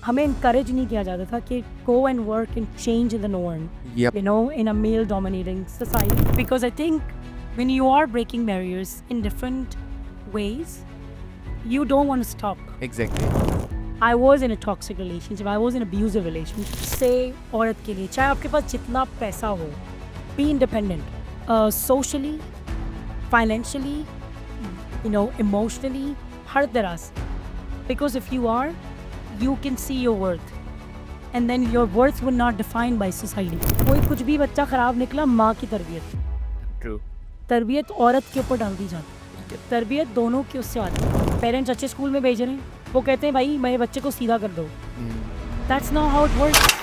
हमें इनकरेज नहीं किया जाता था कि go and work and change the norm, Yep. in a male dominating society. Because I think when you are breaking barriers in different ways, you don't want to stop. Exactly. I was in a toxic relationship, I was in an abusive relationship. से औरत के लिए चाहे आपके पास जितना पैसा हो, be independent, socially, financially, emotionally, हर तरह से. Because if you are, you can see your worth. And then your worth will not defined by society. कोई कुछ भी बच्चा खराब निकला, माँ की तरबियत. True. तरबियत औरत के ऊपर डाल दी जाती है. तरबियत दोनों की उससे आती है. पेरेंट्स अच्छे स्कूल में भेज रहे हैं, वो कहते हैं भाई मेरे बच्चे को सीधा कर दो. That's not how it works.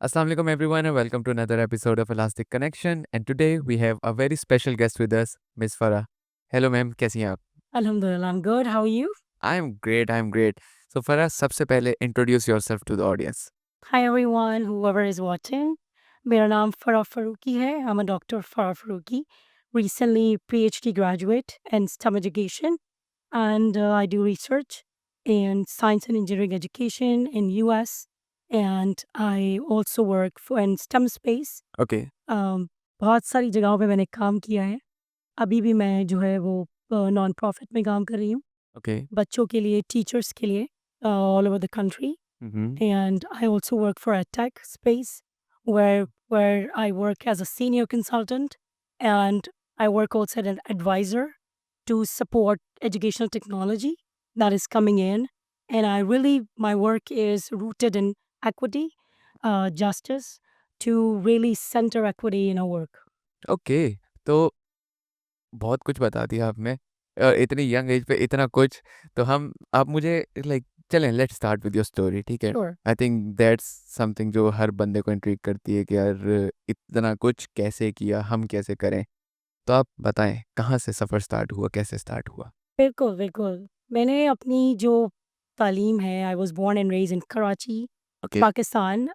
Assalamu alaikum everyone and welcome to another episode of Elastic Connection, and today we have a very special guest with us, Miss Farah. Hello ma'am, कैसी हैं आप? Alhamdulillah, I'm good. How are you? I'm great. So Farah, सबसे पहले introduce yourself to the audience. Hi everyone, whoever is watching. मेरा नाम फराह फारूकी है. I'm a doctor Farah Faruqi, recently PhD graduate in STEM education, and I do research in science and engineering education in US, and I also work in STEM space. Okay. बहुत सारी जगहों पे मैंने काम किया है. अभी भी मैं जो है वो नॉन प्रॉफिट में काम कर रही हूँ. Okay. बच्चों के लिए, टीचर्स के लिए, all over the country. And I also work for a tech space where I work as a senior consultant, and I work also as an advisor to support educational technology that is coming in. And my work is rooted in equity, justice, to really center equity in our work. Okay. तो बहुत कुछ बता दिया आपने इतनी young age पे इतना कुछ. तो आप मुझे चलें, let's start with your story, ठीक है? Sure. I think that's something जो हर बंदे को इंट्रिग करती है कि यार इतना कुछ कैसे किया, हम कैसे करें. तो आप बताएं कहाँ से सफ़र स्टार्ट हुआ, कैसे स्टार्ट हुआ? बिल्कुल, बिल्कुल. मैंने अपनी जो तालीम है, I was born and raised in Karachi, okay. Pakistan.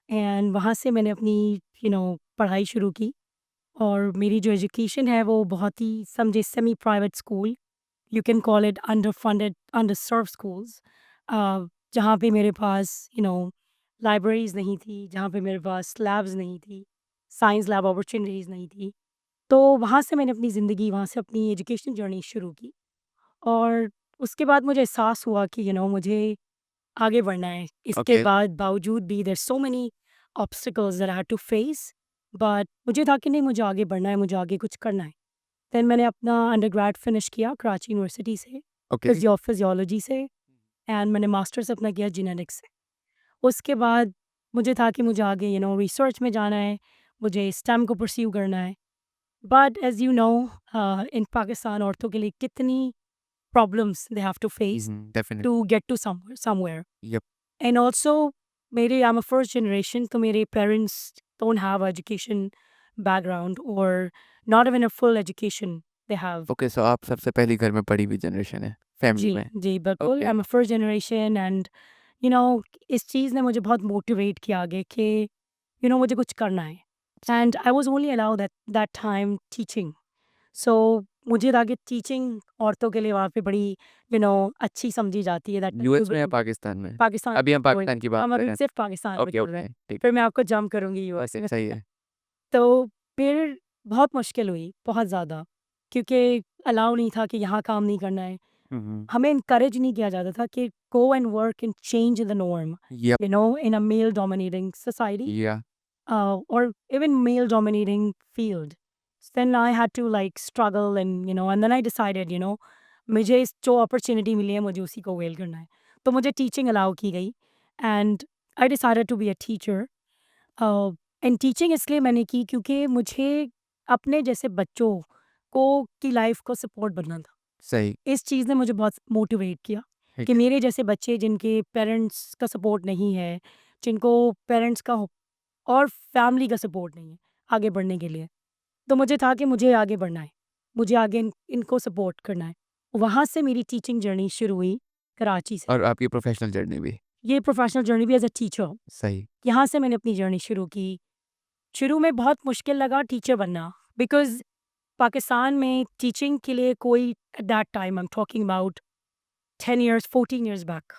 And वहाँ से मैंने अपनी पढ़ाई शुरू की. और मेरी जो एजुकेशन है वो बहुत ही समझे semi private school, you can call it under funded, under serve schools, जहाँ पे मेरे पास लाइब्रेरीज़ नहीं थी, जहाँ पे मेरे पास लैब्स नहीं थी, साइंस लैब अपॉर्चुनिटीज़ नहीं थी. तो वहाँ से मैंने अपनी ज़िंदगी, वहाँ से अपनी एजुकेशन जर्नी शुरू की. और उसके बाद मुझे एहसास हुआ कि मुझे आगे बढ़ना है. इसके ओके. बाद बावजूद भी there so many obstacles that I had to face, but मुझे था कि नहीं, मुझे आगे बढ़ना है, मुझे आगे कुछ करना है. देन मैंने अपना अंडरग्रेड फिनिश किया कराची यूनिवर्सिटी से, ओके. फिजियोलॉजी से. एंड मैंने मास्टर्स अपना किया जेनेटिक्स से. उसके बाद मुझे था कि मुझे आगे रिसर्च में जाना है, मुझे स्टेम को परस्यू करना है. But as you know, in Pakistan औरतों के लिए कितनी problems they have to face definitely. To get to somewhere. Yup. And also मेरे I am a first generation, तो मेरे parents don't have education background, और not even a full education they have. Okay, so आप सबसे पहली घर में पढ़ी हुई जनरेशन है फैमिली जी में. जी बिल्कुल, I okay. Am a first generation. And इस चीज़ ने मुझे बहुत मोटिवेट किया आगे कि मुझे कुछ करना है. And I was only allowed that time teaching. So मुझे था कि टीचिंग औरतों के लिए वहाँ पे बड़ी अच्छी समझी जाती है. दैट यूएस में या पाकिस्तान में? पाकिस्तान अभी हम पाकिस्तान की बात हम कर अभी रहे हैं. सिर्फ पाकिस्तान में ओके चल रहे ओके, हैं. ठीक. फिर मैं आपको जंप करूँगी यूएस में. सही है. तो फिर बहुत मुश्किल हुई, बहुत ज़्यादा, क्योंकि अलाउ नहीं था कि यहाँ काम नहीं करना है. हमें इनकरेज नहीं किया जाता था कि go and work and change the norm, Yep. in a male dominating society, Yeah. or even male dominating field. Then I had to struggle, and then I decided, मुझे जो अपॉर्चुनिटी मिली है मुझे उसी को वेल करना है. तो मुझे टीचिंग अलाउ की गई, and I decided to be a teacher. And teaching इसलिए मैंने की क्योंकि मुझे अपने जैसे बच्चों को की लाइफ को सपोर्ट बनना था. सही. इस चीज़ ने मुझे बहुत मोटिवेट किया ठीक. कि मेरे जैसे बच्चे जिनके पेरेंट्स का सपोर्ट नहीं है, जिनको पेरेंट्स का और फैमिली का सपोर्ट नहीं है आगे बढ़ने के लिए, तो मुझे था कि मुझे आगे बढ़ना है, मुझे आगे इनको सपोर्ट करना है. वहाँ से मेरी टीचिंग जर्नी शुरू हुई कराची से. और आपकी प्रोफेशनल जर्नी भी. ये प्रोफेशनल जर्नी भी एज अ टीचर, सही. यहाँ से मैंने अपनी जर्नी शुरू की. शुरू में बहुत मुश्किल लगा टीचर बनना बिकॉज़ पाकिस्तान में टीचिंग के लिए कोई eight that time I am talking about 10 years 14 years back,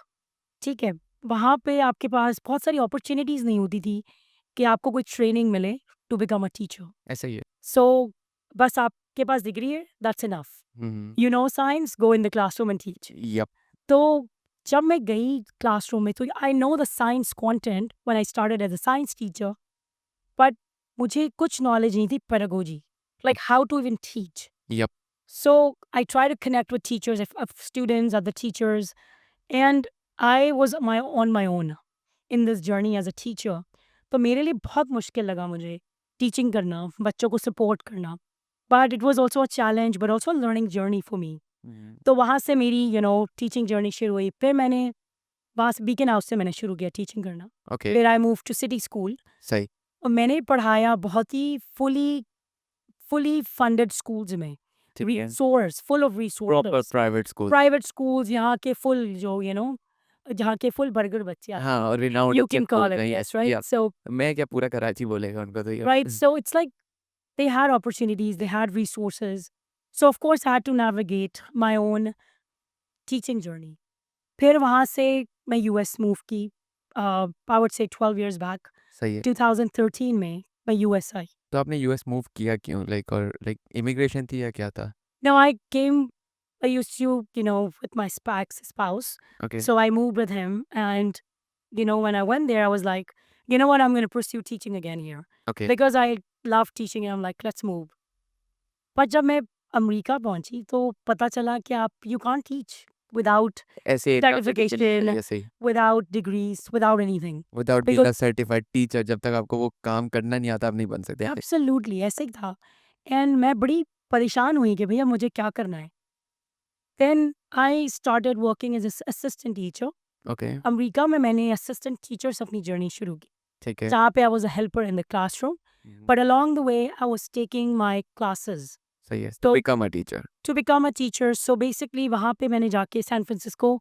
ठीक है? वहाँ पे आपके पास बहुत सारी अपॉर्च्युनिटीज़ नहीं होती थी कि आपको कोई ट्रेनिंग मिले टू बिकम अ टीचर। ऐसा ही है। सो बस आपके पास डिग्री है, that's enough. You know science, go in the classroom and teach. Yup. तो जब मैं गई क्लासरूम में तो I know the science content when I started as a science teacher, but मुझे कुछ नॉलेज नहीं थी pedagogy, like how to even teach. Yup. So I try to connect with teachers, of students, other teachers, and I was on my own in this journey as a teacher. तो मेरे लिए बहुत मुश्किल लगा मुझे teaching करना, बच्चों को सपोर्ट करना। But it was also a challenge but also learning journey for me. तो वहाँ से मेरी टीचिंग जर्नी शुरू हुई। फिर मैंने वहाँ से बीकन हाउस से मैंने शुरू किया टीचिंग करना। ओके। फिर I move to city school सही। और मैंने पढ़ाया बहुत ही फुली फंडेड स्कूल्स में, ठीक है। Resource full of proper resource, private school. Private schools, यहाँ के फुल जो जहाँ के फुल बर्गर बच्चे आते हाँ, हैं। और रिनाउंड You अच्छे can स्कूल call it, नहीं है। yes, right? या So, मैं क्या पूरा कराची बोलेगा उनको तो ये। right, so it's like they had opportunities, they had resources. So of course I had to navigate my own teaching journey. फिर वहाँ से मैं यूएस मूव की, I would say 12 years back, सही है। 2013 में मैं यूएस आई। तो आपने यूएस मूव किया क्यों? लाइक और लाइक इमिग्रेशन थी या क्या था? Now I came, I used to, with my spouse. Okay. So I moved with him, and when I went there, I was like, you know what, I'm going to pursue teaching again here okay. because I love teaching, and I'm like, let's move. पर जब मैं America पहुंची तो पता चला कि आप you can't teach without ऐसे certification, ऐसे ही without degrees, without anything. Without being Because a certified teacher जब तक आपको वो काम करना नहीं आता आप नहीं बन सकते। absolutely ऐसे ही था, and मैं बड़ी परेशान हुई कि भैया मुझे क्या करना है। Then I started working as an assistant teacher. Okay. America में मैंने असिस्टेंट टीचर से अपनी जर्नी शुरू की, ठीक है। जहाँ पे I was a helper in the classroom, but along the way I was taking my classes सही है। तो become a teacher. To become a teacher. So basically वहाँ पे मैंने जाके San Francisco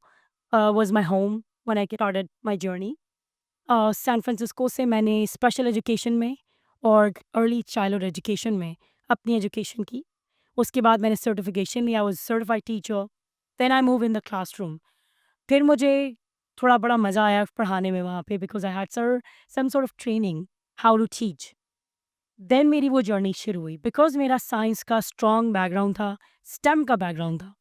was my home when I started my journey. San Francisco से मैंने special education में और अर्ली चाइल्डहुड एजुकेशन में अपनी एजुकेशन की। उसके बाद मैंने सर्टिफिकेशन लिया, I was certified teacher. Then I move in the classroom. फिर मुझे थोड़ा बड़ा मज़ा आया पढ़ाने में वहाँ पे because I had some sort of training how to teach. Then मेरी वो जर्नी शुरू हुई बिकॉज़ मेरा साइंस का स्ट्रॉन्ग बैकग्राउंड था, स्टेम का बैकग्राउंड था।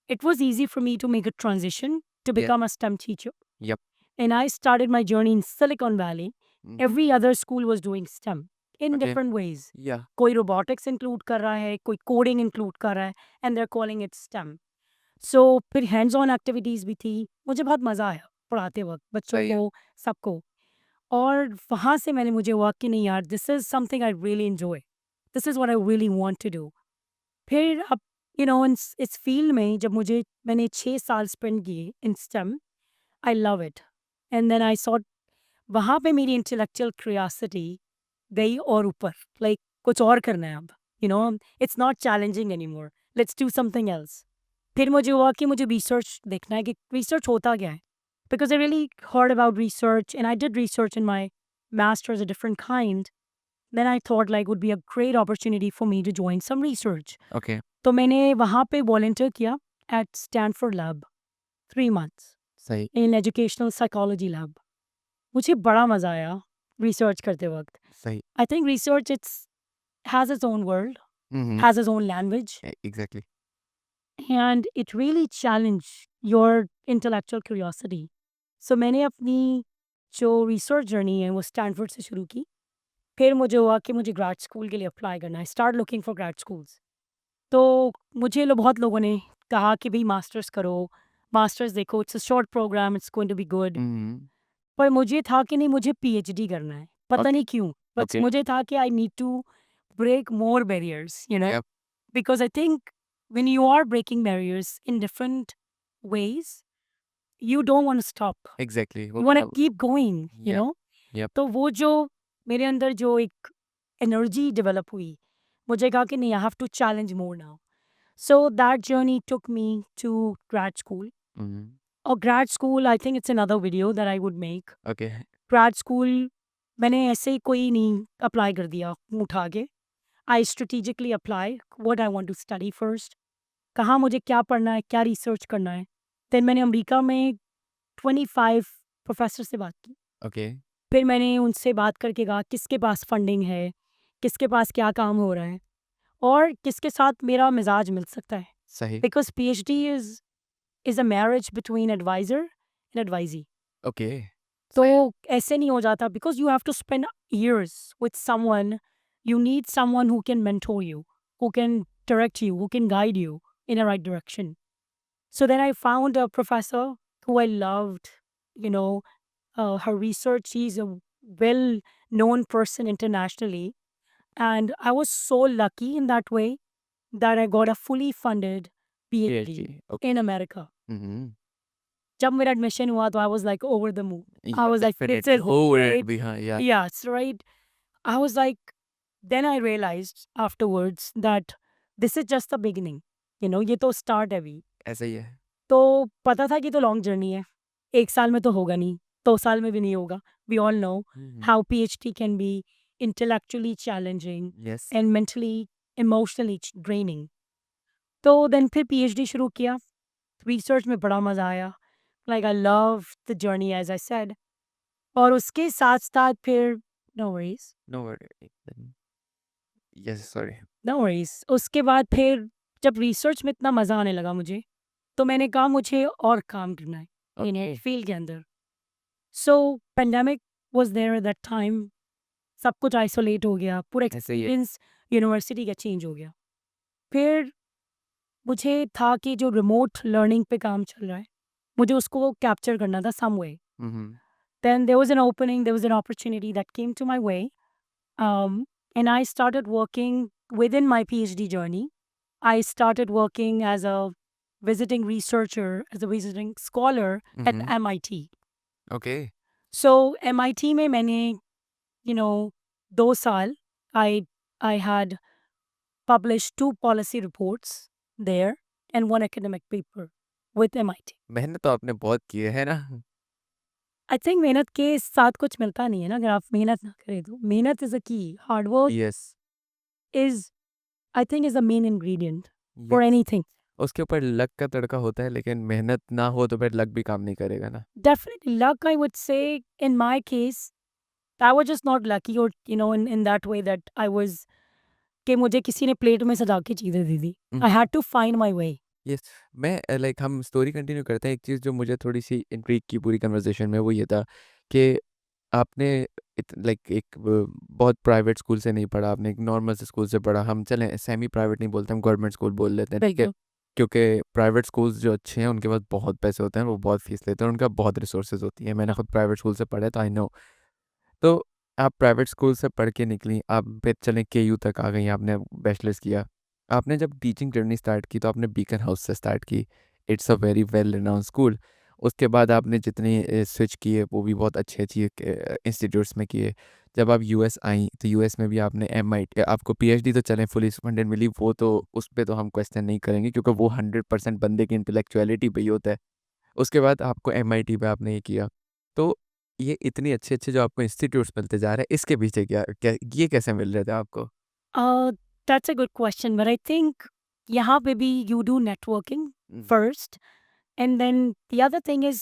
It was easy for me to make a transition to yes. Become a STEM teacher, yup. And I started my journey in Silicon Valley. Every other school was doing STEM in okay. Different ways. या कोई robotics include कर रहा है, कोई coding include कर रहा है, and they are calling it STEM. So फिर हैंड्स ऑन एक्टिविटीज़ भी थी। मुझे बहुत मज़ा आया पढ़ाते वक़्त बच्चों सही है। को, सबको। और वहाँ से मुझे हुआ कि नहीं यार, this is something I really enjoy, this is what I really want to do. फिर अब इस फ़ील्ड में जब मैंने 6 साल स्पेंड किए in STEM, I love it. And then I sought वहाँ पे मेरी इंटेलेक्चुअल क्यूरियोसिटी गई और ऊपर, लाइक कुछ और करना है अब, it's not challenging anymore, let's do something else. फिर मुझे हुआ कि मुझे रिसर्च देखना है कि रिसर्च होता क्या है, because I really heard about research and I did research in my masters a different kind. Then I thought like would be a great opportunity for me to join some research. Okay. तो मैंने वहाँ पे volunteer किया eight Stanford lab 3 months सही। In educational psychology lab. मुझे बड़ा मज़ा आया रिसर्च करते वक्त। सही। I think research it's has its own world, hmm. Has its own language, exactly. and it really challenged your intellectual curiosity. So मैंने अपनी जो रिसर्च जर्नी है वो स्टैनफोर्ड से शुरू की। फिर मुझे हुआ कि मुझे ग्रेड स्कूल के लिए अप्लाई करना है, start looking for grade schools. तो मुझे बहुत लोगों ने कहा कि भाई मास्टर्स करो, मास्टर्स देखो, it's a short programme, it's going to be good. पर मुझे था कि नहीं, मुझे पीएचडी करना है, पता ओके। नहीं क्यों, बस ओके। मुझे था कि I need to break more barriers, yup. because I think when you are breaking barriers in different ways, you don't want to stop. Exactly वो You want to मतलब। keep going, yup. यप। तो वो जो मेरे अंदर जो एक energy develop हुई, मुझे कहा कि नहीं, I have to challenge more now. So that journey took me to grade school. और grade school, I think it's another video that I would make. Okay. Grade school मैंने ऐसे ही कोई नहीं अप्लाई कर दिया मुँह उठा के। I strategically apply what I want to study first, कहाँ मुझे क्या पढ़ना है, क्या रिसर्च करना है। देन मैंने अमेरिका में 25 प्रोफ़ेसर से बात की। ओके, फिर मैंने उनसे बात करके कहा किसके पास फंडिंग है, किसके पास क्या काम हो रहा है और किसके साथ मेरा मिज़ाज मिल सकता है। सही, because PhD is a marriage between adviser and advisee. Okay, तो ऐसे नहीं हो जाता because you have to spend years with someone, you need someone who can mentor you, who can direct you, who can guide you in a right direction. So then I found a professor who I loved, you know, her research. She's a well known person internationally. And I was so lucky in that way that I got a fully funded PhD PhD, okay, in America. हुँ, जब मेरा admission हुआ तो I was like over the moon. I या was like, this definitely is over it great. भी हाँ, या Yes, right. I was like, then I realized afterwards that this is just the beginning. You know, ये तो start है अभी। ऐसा ही है। तो पता था कि तो लॉन्ग जर्नी है। 1 साल में तो होगा नहीं, 2 साल में भी नहीं होगा। We all know hmm, hmm, how PhD can be intellectually challenging yes, and mentally emotionally draining. तो देन फिर पीएचडी शुरू किया। रिसर्च में बड़ा मज़ा आया। Like I love the journey as I said. और उसके साथ-साथ फिर no worries, no worry yes, sorry, no worries. उसके बाद फिर जब रिसर्च में इतना मज़ा आने लगा मुझे, तो मैंने कहा मुझे और काम करना है इन ओके, फील्ड के अंदर। So pandemic was there at that time. सब कुछ आइसोलेट हो गया, पूरा ऐसा ही है। एक्सपीरियंस यूनिवर्सिटी का चेंज हो गया। फिर मुझे था कि जो रिमोट लर्निंग पे काम चल रहा है, मुझे उसको कैप्चर करना था some way. Hmm, hmm, then there was an opening, there was an opportunity that came to my way, and I started working within my PhD journey. I started working as a visiting researcher, as a visiting scholar hmm, at hmm, MIT. Okay, So MIT में मैंने you know 2 साल I I had published 2 policy reports there and 1 academic paper with MIT. मेहनत तो आपने बहुत की है ना? I think मेहनत के साथ कुछ मिलता नहीं है ना, अगर आप मेहनत ना करें तो। मेहनत is a key. Hard work yes, is, I think, is the main ingredient for yes, anything. उसके ऊपर लक का तड़का होता है लेकिन मेहनत ना हो तो फिर लक भी काम नहीं करेगा ना। Definitely luck, I would say, in my case, I was just not lucky or in that way that I was कि मुझे किसी ने प्लेट में सजा के चीज़ें दे दी। हुँ, I had to find my way. Yes, मैं लाइक हम स्टोरी कंटिन्यू करते हैं, एक चीज़ जो मुझे थोड़ी-सी इंट्रिग की पूरी कन्वर्सेशन में वो ये था कि आपने लाइक एक बहुत प्राइवेट स्कूल से नहीं पढ़ा, आपने एक नॉर्मल से स्कूल से पढ़ा। हम चलें सेमी प्राइवेट नहीं बोलते, हम गवर्नमेंट स्कूल बोल लेते हैं, ठीक है? बिल्कुल। क्योंकि प्राइवेट स्कूल्स जो अच्छे हैं उनके पास बहुत पैसे होते हैं, वो बहुत फ़ीस लेते हैं, उनका बहुत रिसोर्सेज़ होती हैं। मैंने खुद प्राइवेट स्कूल से पढ़ा है तो आई नो। तो आप प्राइवेट स्कूल से पढ़ के निकलीं, आप फिर चलें केयू तक आ गईं, आपने बैचलर्स किया। आपने जब टीचिंग जर्नी स्टार्ट की तो आपने बीकन हाउस से स्टार्ट की। It's a very well renowned school. उसके बाद आपने जितने स्विच किए वो भी बहुत अच्छे-अच्छे इंस्टीट्यूट्स में किए। जब आप यूएस आईं तो यूएस में भी आपने एमआईटी आपको पीएचडी तो चलें फुली फंडेड मिली, वो तो उस पे तो हम क्वेश्चन नहीं करेंगे क्योंकि वो 100% बंदे की इंटेलेक्चुअलिटी पे ही होता है। उसके बाद आपको एमआईटी पे आपने ये किया। तो ये इतने अच्छे-अच्छे जो आपको इंस्टीट्यूट्स मिलते जा रहे हैं, इसके पीछे क्या क्या ये कैसे मिल रहे थे आपको? Uh, that's a good question, but I think यहाँ पे भी you do networking hmm, first, and then the other thing is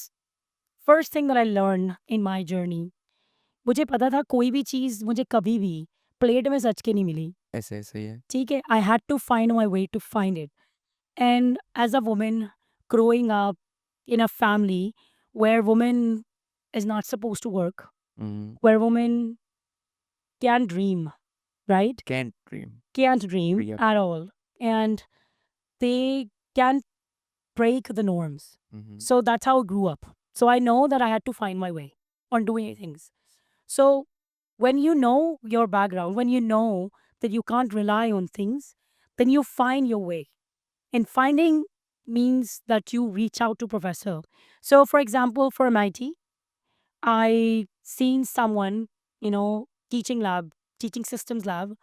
first thing that I learned in my journey, मुझे पता था कोई भी चीज़ मुझे कभी भी प्लेट में सज के नहीं मिली। ऐसे ऐसे ही है। ठीक है? I had to find my way to find it. And as a woman growing up in a family where woman is not supposed to work, hmm, where women can dream, right? Can dream Can't dream free up at all. And they can break the norms. Hmm, hmm, So that's how I grew up. So I know that I had to find my way on doing things. So when you know your background, when you know that you can't rely on things, then you find your way. And finding means that you reach out to professor. So for example, for MIT, I seen someone, teaching lab, teaching systems lab.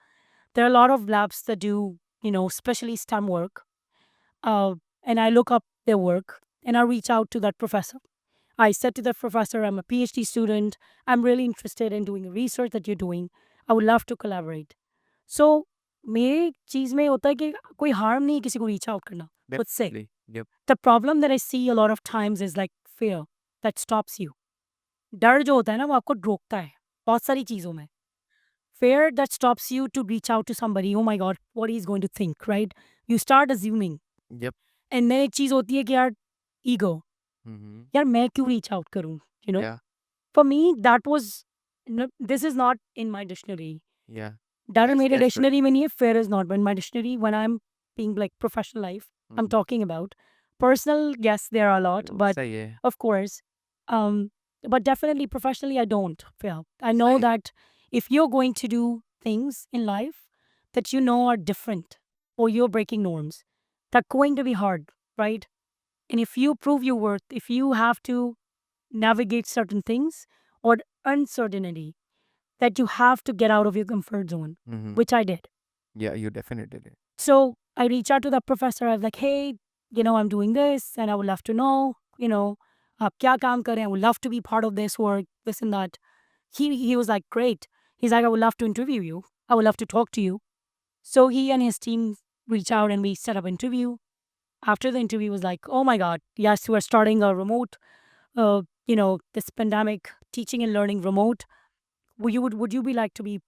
There are a lot of labs that do, especially STEM work. And I look up their work and I reach out to that professor. I said to the professor, I'm a PhD student. I'm really interested in doing research that you're doing. I would love to collaborate. So मेरे चीज़ में होता है कि कोई harm नहीं है किसी को रीच आउट करना खुद से. Definitely. Yep. The problem that I see a lot of times is like fear that stops you. डर जो होता है ना वो आपको रोकता है बहुत सारी चीज़ों में. Fear that stops you to reach out to somebody. Oh my God, what he's going to think, right? You start assuming. Yep. And then एक चीज़ होती है कि यार ego. Mm-hmm. यार मैं क्यों reach out करूँ? You know? Yeah. For me, that was this is not in my dictionary. Yeah. डर That's मेरे that's right. डिक्शनरी में नहीं है. Fear is not in my dictionary. When I'm being like professional life, I'm Mhm. talking about personal. Yes, there are a lot, but सही है. of course, um, but definitely professionally, I don't feel. I know Same. that if you're going to do things in life that you know are different or you're breaking norms, they're going to be hard, right? And if you prove your worth, if you have to navigate certain things or uncertainty, that you have to get out of your comfort zone, Mm-hmm. which I did. Yeah, you definitely did. So I reached out to the professor. I was like, hey, I'm doing this and I would love to know, आप क्या काम कर रहे हैं? I would love to be part of this work, this and that. He was like, great. He's like, I would love to interview you. I would love to talk to you. So he and his team reached out and we set up an interview. After the interview was like, oh my God, yes, we're starting a remote, this pandemic teaching and learning remote. Would you be like to be,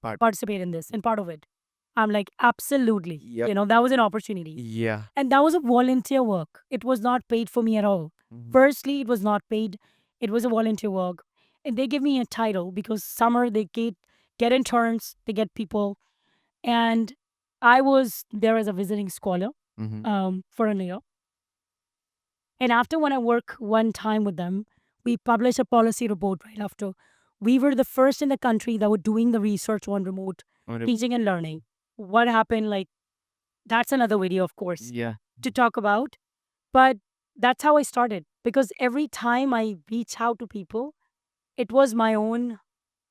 But participate in this and part of it? I'm like, absolutely. Yep. That was an opportunity. Yeah. And that was a volunteer work. It was not paid for me at all. Mhm. Firstly, it was not paid. It was a volunteer work. And they give me a title because summer they get interns, they get people. And I was there as a visiting scholar Mm-hmm. for a year. And after when I work one time with them, we published a policy report right after. We were the first in the country that were doing the research on remote teaching and learning. What happened, like, that's another video, of course, Yeah. to talk about. But that's how I started because every time I reach out to people, it was my own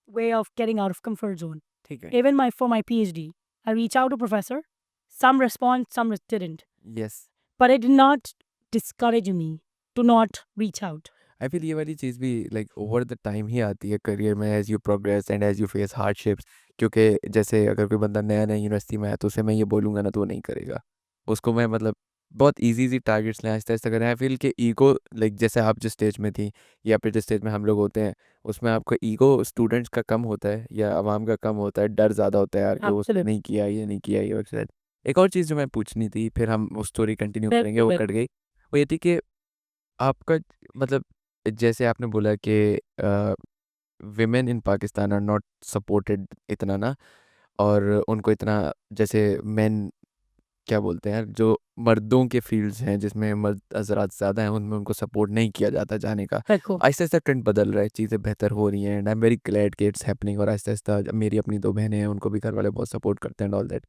way of getting out of comfort zone. ठीक है. Even for my PhD, I reach out to professor. Some respond, some didn't. Yes. But it did not discourage me to not reach out. I feel ये वाली चीज़ भी like over the time ही आती है career में as you progress and as you face hardships. क्योंकि जैसे अगर कोई बंदा नया नया यूनिवर्सिटी में है तो उसे मैं ये बोलूँगा ना तो वो नहीं करेगा. उसको मैं मतलब बहुत इजी टारगेट्स लें आहिस्ता आहिस्ता करें. आई फील कि ईगो लाइक जैसे आप जिस स्टेज में थी या फिर जिस स्टेज में हम लोग होते हैं उसमें आपका ईगो स्टूडेंट्स का कम होता है या आवाम का कम होता है. डर ज़्यादा होता है यार कि वो Absolutely. नहीं किया ये नहीं किया ये वगैरह. एक और चीज़ जो मैं पूछनी थी फिर हम वो स्टोरी कंटिन्यू करेंगे वो कट गई. वो ये थी कि आपका मतलब जैसे आपने बोला कि women in Pakistan are not supported इतना ना और उनको इतना जैसे मेन क्या बोलते हैं यार जो मर्दों के फील्ड्स हैं जिसमें मर्द हजरात ज़्यादा हैं उनमें उनको सपोर्ट नहीं किया जाता जाने का. बिल्कुल. आहिस्ता आहिस्ता ट्रेंड बदल रहा है. चीज़ें बेहतर हो रही हैं and I am very glad कि इट्स हैपनिंग. और आहिस्ता आहिस्ता मेरी अपनी 2 बहनें हैं उनको भी घर वाले बहुत सपोर्ट करते हैं ऑल दैट.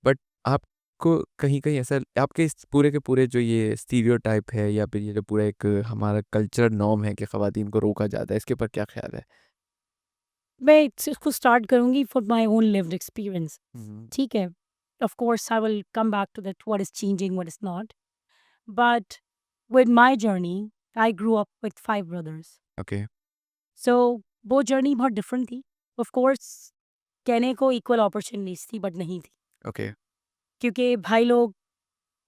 बट आपको कहीं-कहीं ऐसा आपके इस पूरे के पूरे जो ये स्टीरियोटाइप है या फिर ये जो पूरा एक हमारा कल्चरल नॉर्म है कि ख़वातीन को रोका जाता है, इसके ऊपर क्या ख़्याल है? मैं इसको स्टार्ट करूंगी for my own lived experience. Hmm, ठीक है. Of course, I will come back to that what is changing, what is not. But with my journey, I grew up with 5 brothers. Okay, So वो journey बहुत different थी. Of course कहने को equal opportunities थी but नहीं थी okay, क्योंकि भाई लोग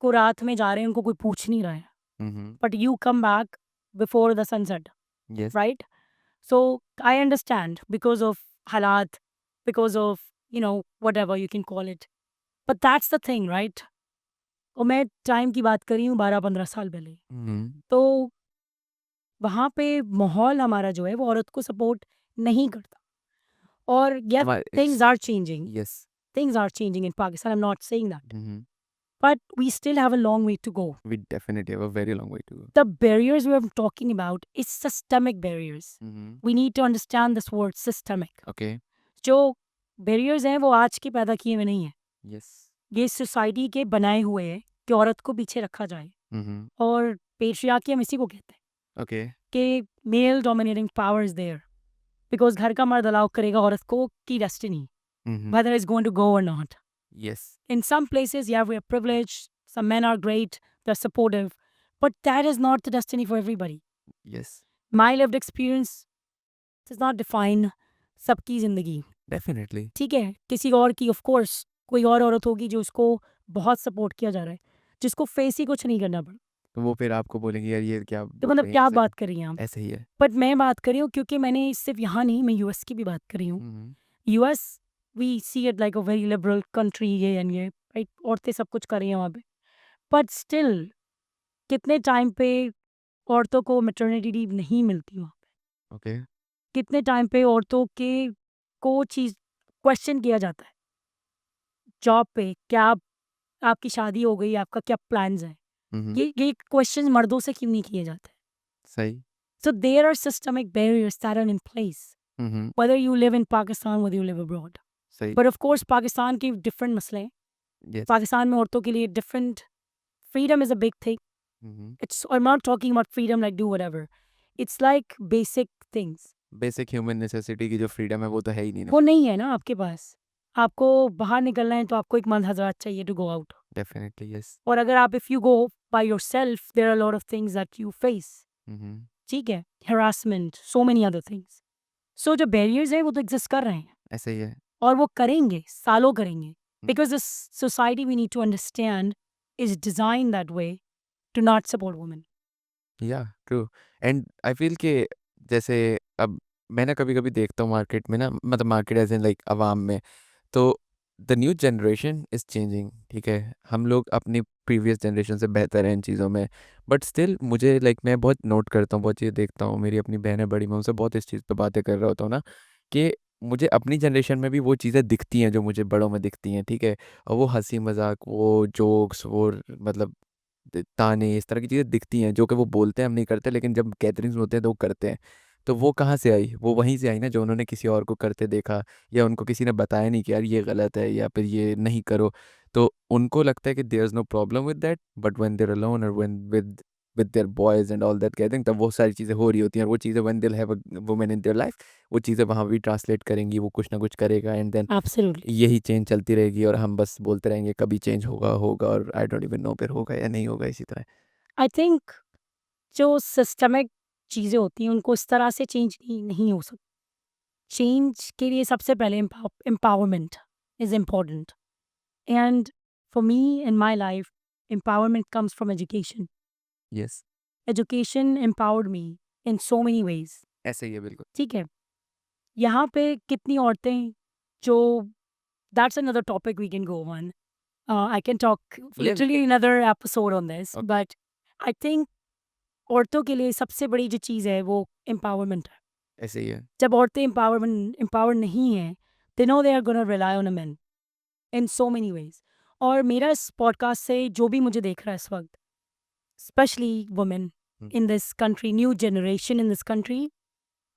को रात में जा रहे हैं उनको कोई पूछ नहीं रहा है. Hmm, but you come back before the sunset, yes, right? So I understand because of हालात, because of whatever you can call it. But that's the thing, right? और मैं टाइम की बात कर रही हूँ 12-15 साल पहले. हुँ, तो वहाँ पे माहौल हमारा जो है वो औरत को सपोर्ट नहीं करता. और yes, हमारे things are changing. Yes, Things are changing in Pakistan. I'm not saying that. Hmm, But we still have a long way to go. We definitely have a very long way to go. The barriers we're talking about is systemic barriers. Hmm, We need to understand this word systemic. Okay, जो barriers हैं वो आज के पैदा किए हुए नहीं हैं. येस, ये सोसाइटी के बनाए हुए हैं कि औरत को पीछे रखा जाए. हुँ, और पेट्रियार्की हम इसी को कहते हैं ओके, कि male dominating power is there. Because घर का मर्द अलाउ करेगा औरत को की destiny, hmm, whether it's going to go or not. Yes, In some places, yeah, we are privileged. Some men are great, they're supportive, but that is not the destiny for everybody. Yes, my lived experience does not define सबकी ज़िंदगी, definitely. ठीक है? किसी और की of course कोई और औरत होगी जो उसको बहुत सपोर्ट किया जा रहा है, जिसको फेस ही कुछ नहीं करना पड़ा। तो वो फिर आपको बोलेंगे यार ये क्या तो बोल मतलब रही हैं क्या ऐसे? बात कर रही हैं आप? ऐसे ही है। बट मैं बात कर रही हूँ क्योंकि मैंने सिर्फ़ यहाँ नहीं, मैं यूएस की भी बात कर रही हूँ। Hmm, US we see it like a very liberal country ये एंड ये, राइट? औरतें सब कुछ कर रही हैं वहाँ पे। बट स्टिल कितने टाइम पे औरतों को मैटरनिटी लीव नहीं मिलती वहाँ पे? ओके। कितने टाइम पे औरतों के को चीज़ क्वेश्चन किया जाता है जॉब पे, क्या आपकी शादी हो गई, आपका क्या प्लान्स हैं? हुँ, हुँ, ये क्वेश्चन मर्दों से क्यों नहीं किए जाते? सही। So there are systemic barriers that are in place, hmm, hmm, whether you live in Pakistan, whether you live abroad. सही। But of course पाकिस्तान के डिफरेंट मसले हैं। यस। पाकिस्तान में औरतों के लिए different freedom is a big thing. Hmm, hmm. It's I'm not talking about freedom like do whatever. It's like basic things. Basic human necessity की जो फ्रीडम है वो तो है ही नहीं ना। वो नहीं है ना आपके पास। आपको बाहर निकलना है तो आपको एक मंद हज़ार चाहिए to go out. Definitely yes. और अगर आप if you go by yourself there are lot of things that you face. Hmm, hmm, ठीक है? Harassment, so many other things. So जो बैरियर्स हैं वो तो एग्जिस्ट कर रहे हैं। ऐसे ही है। और वो करेंगे, सालों करेंगे। हुँ, Because this society we need to understand is designed that way to not support women. या ट्रू एंड आई फ़ील कि जैसे अब मैं ना कभी-कभी देखता हूँ मार्केट में ना मतलब मार्केट एज़ इन लाइक अवाम में, तो the new generation is changing, ठीक है? हम लोग अपनी प्रीवियस जनरेशन से बेहतर हैं इन चीज़ों में, बट स्टिल मुझे लाइक मैं बहुत नोट करता हूँ, बहुत चीज़ें देखता हूँ, मेरी अपनी बहन है बड़ी, मैं उनसे बहुत इस चीज़ पे बातें कर रहा होता हूँ ना, कि मुझे अपनी जनरेशन में भी वो चीज़ें दिखती हैं जो मुझे बड़ों में दिखती हैं, ठीक है? और वो हँसी-मज़ाक, वो जोक्स, वो मतलब ताने इस तरह की चीज़ें दिखती हैं जो कि वो बोलते हैं हम नहीं करते लेकिन जब गैदरिंग्स में होते हैं तो वो करते हैं। तो वो कहाँ से आई? वो वहीं से आई ना जो उन्होंने किसी और को करते देखा या उनको किसी ने बताया नहीं कि यार ये गलत है या फिर ये नहीं करो। तो उनको लगता है कि there is no problem with that but when they are alone और when with their boys and all that gathering तब वो सारी चीज़ें हो रही होती हैं और वो चीज़ें when they will have a woman in their life वो चीज़ें वहाँ भी ट्रांसलेट करेंगी, वो कुछ ना कुछ करेगा एंड देन Absolutely. यही चेंज चलती रहेगी और हम बस बोलते रहेंगे कभी चेंज होगा, होगा और आई डोंट इवन नो फिर होगा या नहीं होगा इसी तरह। I think जो सिस्टमिक चीज़ें होती हैं उनको इस तरह से चेंज नहीं हो सकती। चेंज के लिए सबसे पहले empowerment is important and for me in my life empowerment comes from education. Yes, education empowered me in so many ways. ऐसे ही है बिल्कुल। ठीक है? यहाँ पे कितनी औरतें जो that's another topic we can go on. I can talk ये literally another episode on this, okay, but I think औरतों के लिए सबसे बड़ी जो चीज़ है वो एम्पावरमेंट है। ऐसे ही है। जब औरतें एम्पावर नहीं हैं, they know they are gonna rely on a man in so many ways. और मेरा इस पॉडकास्ट से जो भी मुझे देख रहा है इस वक़्त, specially women hmm, in this country, new generation in this country,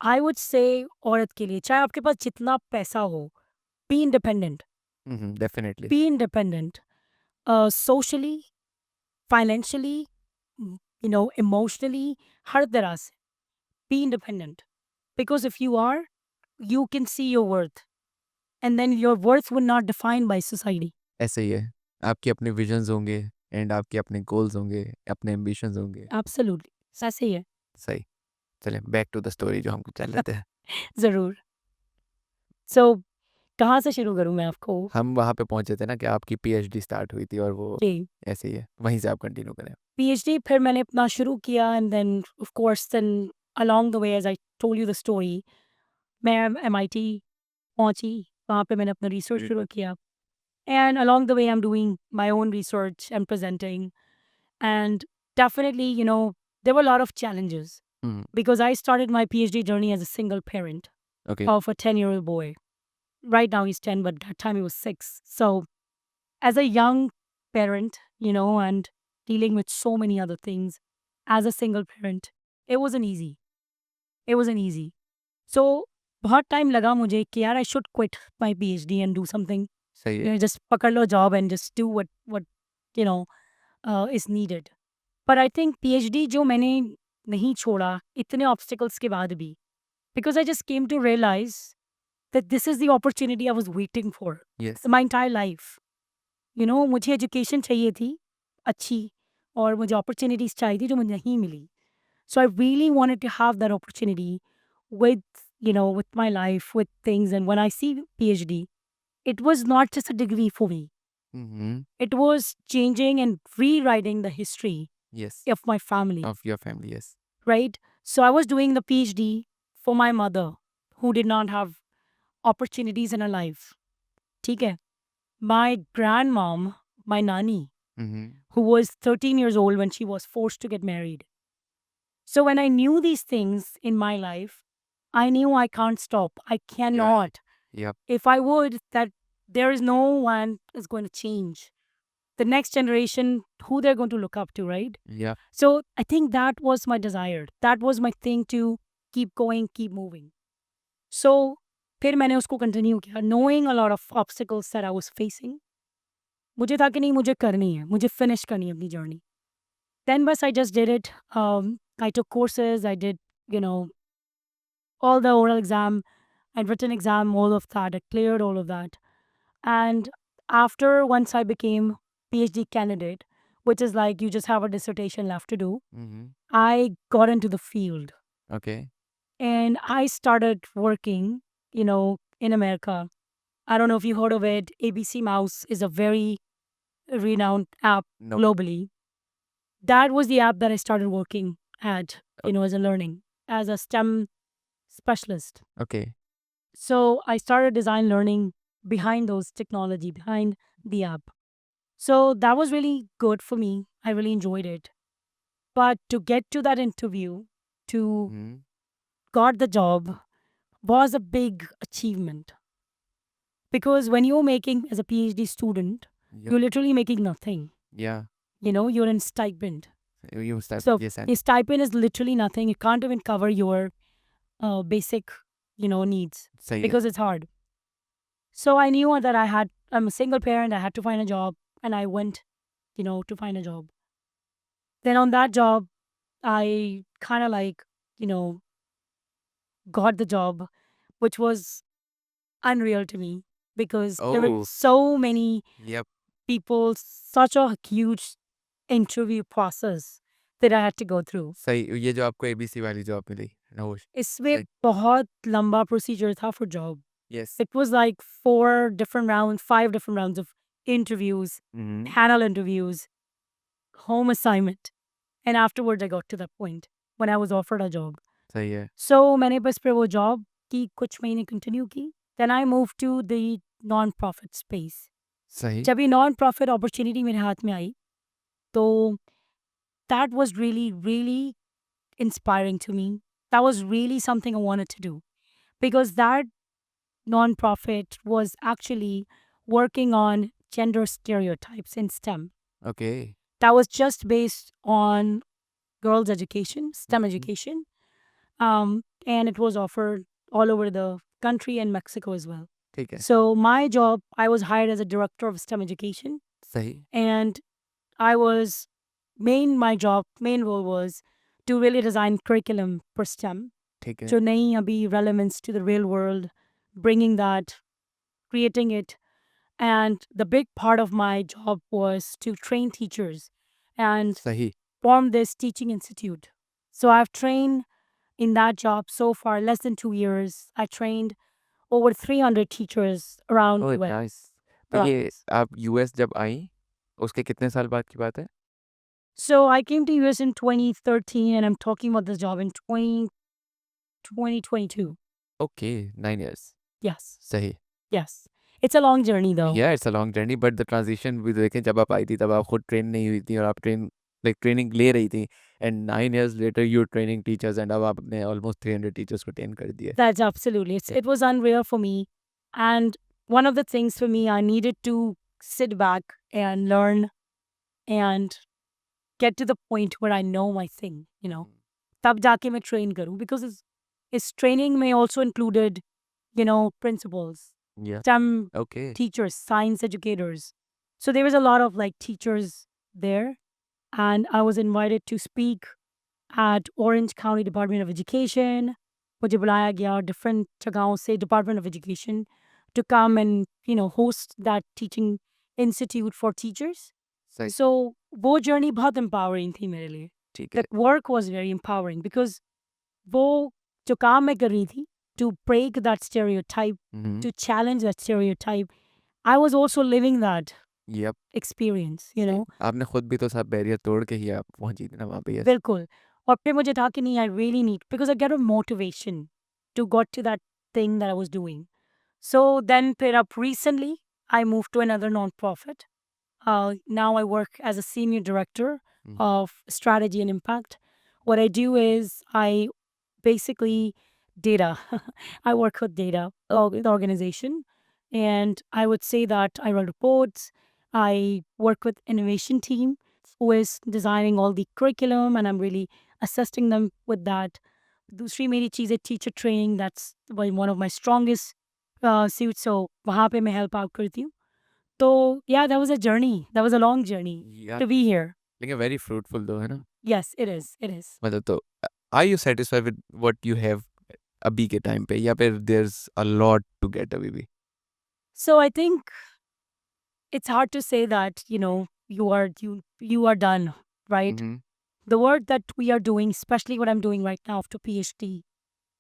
I would से औरत के लिए चाहे आपके पास जितना पैसा हो, be independent, hmm, hmm, definitely be independent socially, financially, emotionally, हर तरह से be independent because if you are you can see your worth and then your worth will not defined by society. ऐसे ही है। आपके अपने विज़न्स होंगे एंड आपके अपने गोल्स होंगे, अपने एम्बिशंस होंगे। Absolutely. ऐसे ही है। सही, चलें बैक टू द स्टोरी जो हम चल रहे थे। ज़रूर। सो कहाँ से शुरू करूँ मैं आपको? हम वहाँ पे पहुँचे थे ना कि आपकी पीएचडी स्टार्ट हुई थी और वो जी। ऐसे ही है। वहीं से आप कंटिन्यू करें। पीएचडी फिर मैंने अपना शुरू किया and then of course then along the way as I told you the story मैं एमआईटी पहुँची, वहाँ पे मैंने अपना रिसर्च हुँ, शुरू किया and along the way I am doing my own research and presenting and definitely there were lot of challenges hmm, because I started my PhD journey as a single parent okay, of a 10-year-old boy. Right now he's 10, but that time he was 6. So, as a young parent, and dealing with so many other things as a single parent, it wasn't easy. It wasn't easy. So, बहुत time लगा मुझे कि यार I should quit my PhD and do something. सही है। Just पकड़ लो job and just do what you know is needed. But I think PhD जो मैंने नहीं छोड़ा इतने obstacles के बाद भी because I just came to realize that this is the opportunity I was waiting for yes, my entire life. मुझे education चाहिए थी अच्छी और मुझे अपॉर्चुनिटीज़ चाहिए थी जो मुझे नहीं मिली। So I really wanted to have that opportunity with, with my life, with things. And when I see PhD, it was not just a degree for me. Mm-hmm. It was changing and rewriting the history Yes. of my family, Of your family, yes. right? So I was doing the PhD for my mother who did not have opportunities in her life. ठीक है? My grandmom, my nani, Mm-hmm. who was 13 years old when she was forced to get married. So when I knew these things in my life, I knew I can't stop. I cannot. Yep. If I would, that there is no one is going to change. The next generation, who they're going to look up to, right? Yeah. So I think that was my desire. That was my thing to keep going, keep moving. So फिर मैंने उसको continue किया, knowing a lot of obstacles that I was facing. मुझे था कि नहीं, मुझे करनी है, मुझे फिनिश करनी है अपनी journey. Then bus I just did it. I took courses. I did, all the oral exam and written exam, all of that. I cleared all of that. And after once I became PhD candidate, which is like you just have a dissertation left to do, Mm-hmm. I got into the field Okay. and I started working, in America. I don't know if you heard of it. ABC Mouse is a very renowned app Nope. globally. That was the app that I started working at, as a learning, as a STEM specialist. Okay. So I started design learning behind those technology, behind the app. So that was really good for me. I really enjoyed it. But to get to that interview, to Mm-hmm. got the job was a big achievement. Because when you're making as a PhD student, Yep. you're literally making nothing. Yeah. You're in stipend. You start. So Yes, and your stipend is literally nothing. It can't even cover your basic, needs सही है. because it's hard. So I knew that I'm a single parent. I had to find a job, and I went, to find a job. Then on that job, I kind of like, got the job, which was unreal to me because there were Oh. so many Yep. people, such a huge interview process that I had to go through. सही. ये जो आपको ABC वाली job मिली, नहोश. इसमें Right. बहुत लंबा procedure था for job. Yes. It was like 5 different rounds of interviews, Mm-hmm. panel interviews, home assignment. And afterwards, I got to that point when I was offered a job. सही है. So मैंने बस फिर वो job की कुछ महीने continue की. Then I moved to the non-profit space. सही. जब ये non-profit opportunity मेरे हाथ में आई, तो that was really, really inspiring to me. That was really something I wanted to do because that nonprofit was actually working on gender stereotypes in STEM. Okay. That was just based on girls' education, STEM Mhm. education. And it was offered all over the country and Mexico as well. ठीक है. So my job, I was hired as a director of STEM education, सही. and I was main role was to really design curriculum for STEM. ठीक है. So nahi abhi relevance to the real world, bringing that, creating it. And the big part of my job was to train teachers and सही. form this teaching institute. So I've trained in that job so far less than 2 years. I trained over 300 teachers around oh US. Nice. तो Yeah. ये आप US जब आई, उसके कितने साल बाद की बात है? So I came to US in 2013 and I'm talking about this job in 2022. Okay, 9 years. Yes. सही. Yes. It's a long journey though. या it's a long journey but the transition भी देखें जब आप आई थी तब आप खुद ट्रेन नहीं हुई थी और आप ट्रेनिंग ले रही थी and 9 years later you training teachers and अब आपने ऑलमोस्ट 300 टीचर्स को ट्रेन कर दिया. That's absolutely. Yeah. It was unreal for me. And one of the things for me, I needed to sit back and learn and get to the point where I know my thing, तब जाके मैं train करूँ because its training may also included, principals, या. STEM okay. teachers, science educators. So there was a lot of like teachers there, and I was invited to speak at Orange County Department of Education. मुझे बुलाया गया different जगहों से Department of Education to come and host that teaching institute for teachers. सही. So वो journey बहुत empowering थी मेरे लिए. ठीक है। That work was very empowering because वो जो काम मैं कर रही थी to break that stereotype, to challenge that stereotype, I was also living that yep. experience, you know. आपने खुद भी तो सब बैरियर तोड़ के ही आप पहुंची थी ना वहाँ पे। यस। बिल्कुल। और फिर मुझे था कि नहीं, I really need, because I get a motivation to got to that thing that I was doing. So then फिर up recently I moved to another non-profit. Now I work as a senior director of strategy and impact. What I do is I basically data. I work with data with organization, and I would say that I run reports. I work with innovation team who is designing all the curriculum, and I'm really assisting them with that. दूसरी मेरी चीज़ है teacher training, that's one of my strongest suit, so वहाँ पे मैं help out करती हूँ. तो yeah, that was a journey. That was a long journey यार to be here. लेकिन वेरी फ्रूटफुल तो है ना। Yes, it is. It is. मतलब तो are you satisfied with what you have अभी के टाइम पे, या फिर there is a lot to get अभी भी? So I think it's hard to say that, you know, you are done, right? Hmm. The work that we are doing, especially what I'm doing right now after PhD,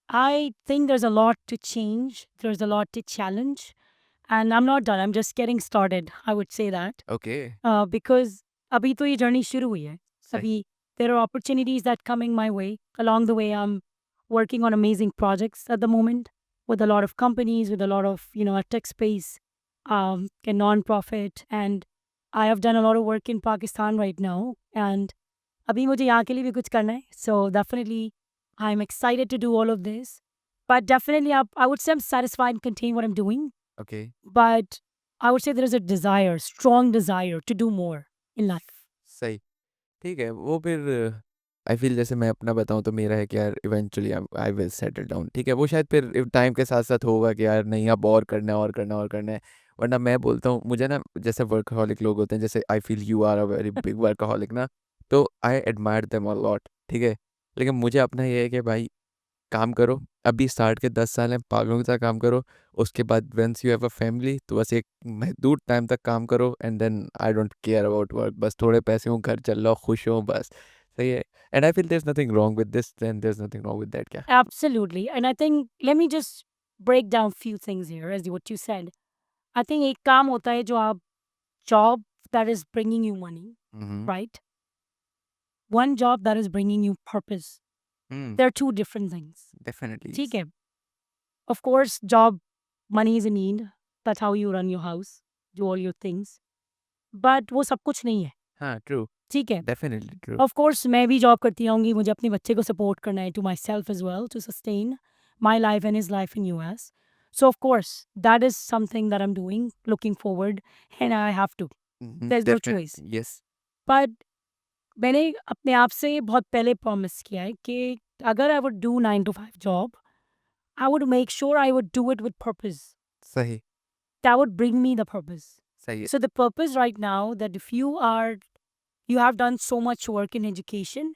I think there's a lot to change. There's a lot to challenge. And I'm not done. I'm just getting started. I would say that. Okay. Because abhi to ye journey shuru hui hai. सही। Abhi there are opportunities that coming my way. Along the way, I'm working on amazing projects at the moment with a lot of companies, with a lot of, you know, a tech space, a non-profit. And I have done a lot of work in Pakistan right now. And अभी मुझे यहाँ के लिए भी कुछ करना है. So definitely I'm excited to do all of this. But definitely I would say I'm satisfied and contain what I'm doing. Okay. But I would say there is a desire, strong desire to do more in life. सही। ठीक है, वो फिर I feel जैसे मैं अपना बताऊँ तो मेरा है कि यार eventually I will settle down. ठीक है, वो शायद फिर टाइम के साथ साथ होगा कि यार नहीं अब और करना है और करना है और करना है। वरना मैं बोलता हूँ मुझे ना, जैसे वर्कaholic लोग होते हैं, जैसे I feel you are a very big workaholic ना, तो I admire them a lot. ठीक है, लेकिन मुझे अपना ये है कि भाई काम करो, अभी स्टार्ट के 10 साल हैं, पागलों की तरह काम करो। उसके बाद once you have a family तो बस एक महदूद टाइम तक काम करो, and then I don't care about work. बस थोड़े पैसे हों, घर चल रहा हो, खुश हो, बस सही है। And I feel there is nothing wrong with this, then there is nothing wrong with that. क्या? Absolutely. And I think, let me just break down few things here as what you said. I think एक काम होता है जो आप job that is bringing you money, right? One job that is bringing you purpose. They're two different things. Definitely. ठीक है. Of course, job, money is a need. That's how you run your house, do all your things. But वो सब कुछ नहीं है. हाँ, true. ठीक है. Definitely true. Of course, मैं भी जॉब करती रहूँगी. मुझे अपने बच्चे को सपोर्ट करना है, to myself as well, to sustain my life and his life in US. So of course, that is something that I'm doing, looking forward, and I have to. There's no choice. Yes. But मैंने अपने आप से बहुत पहले promise किया है कि अगर I would do 9 to 5 job, I would make sure I would do it with purpose. सही। That would bring me the purpose. सही है। So the purpose right now, that if you have done so much work in education,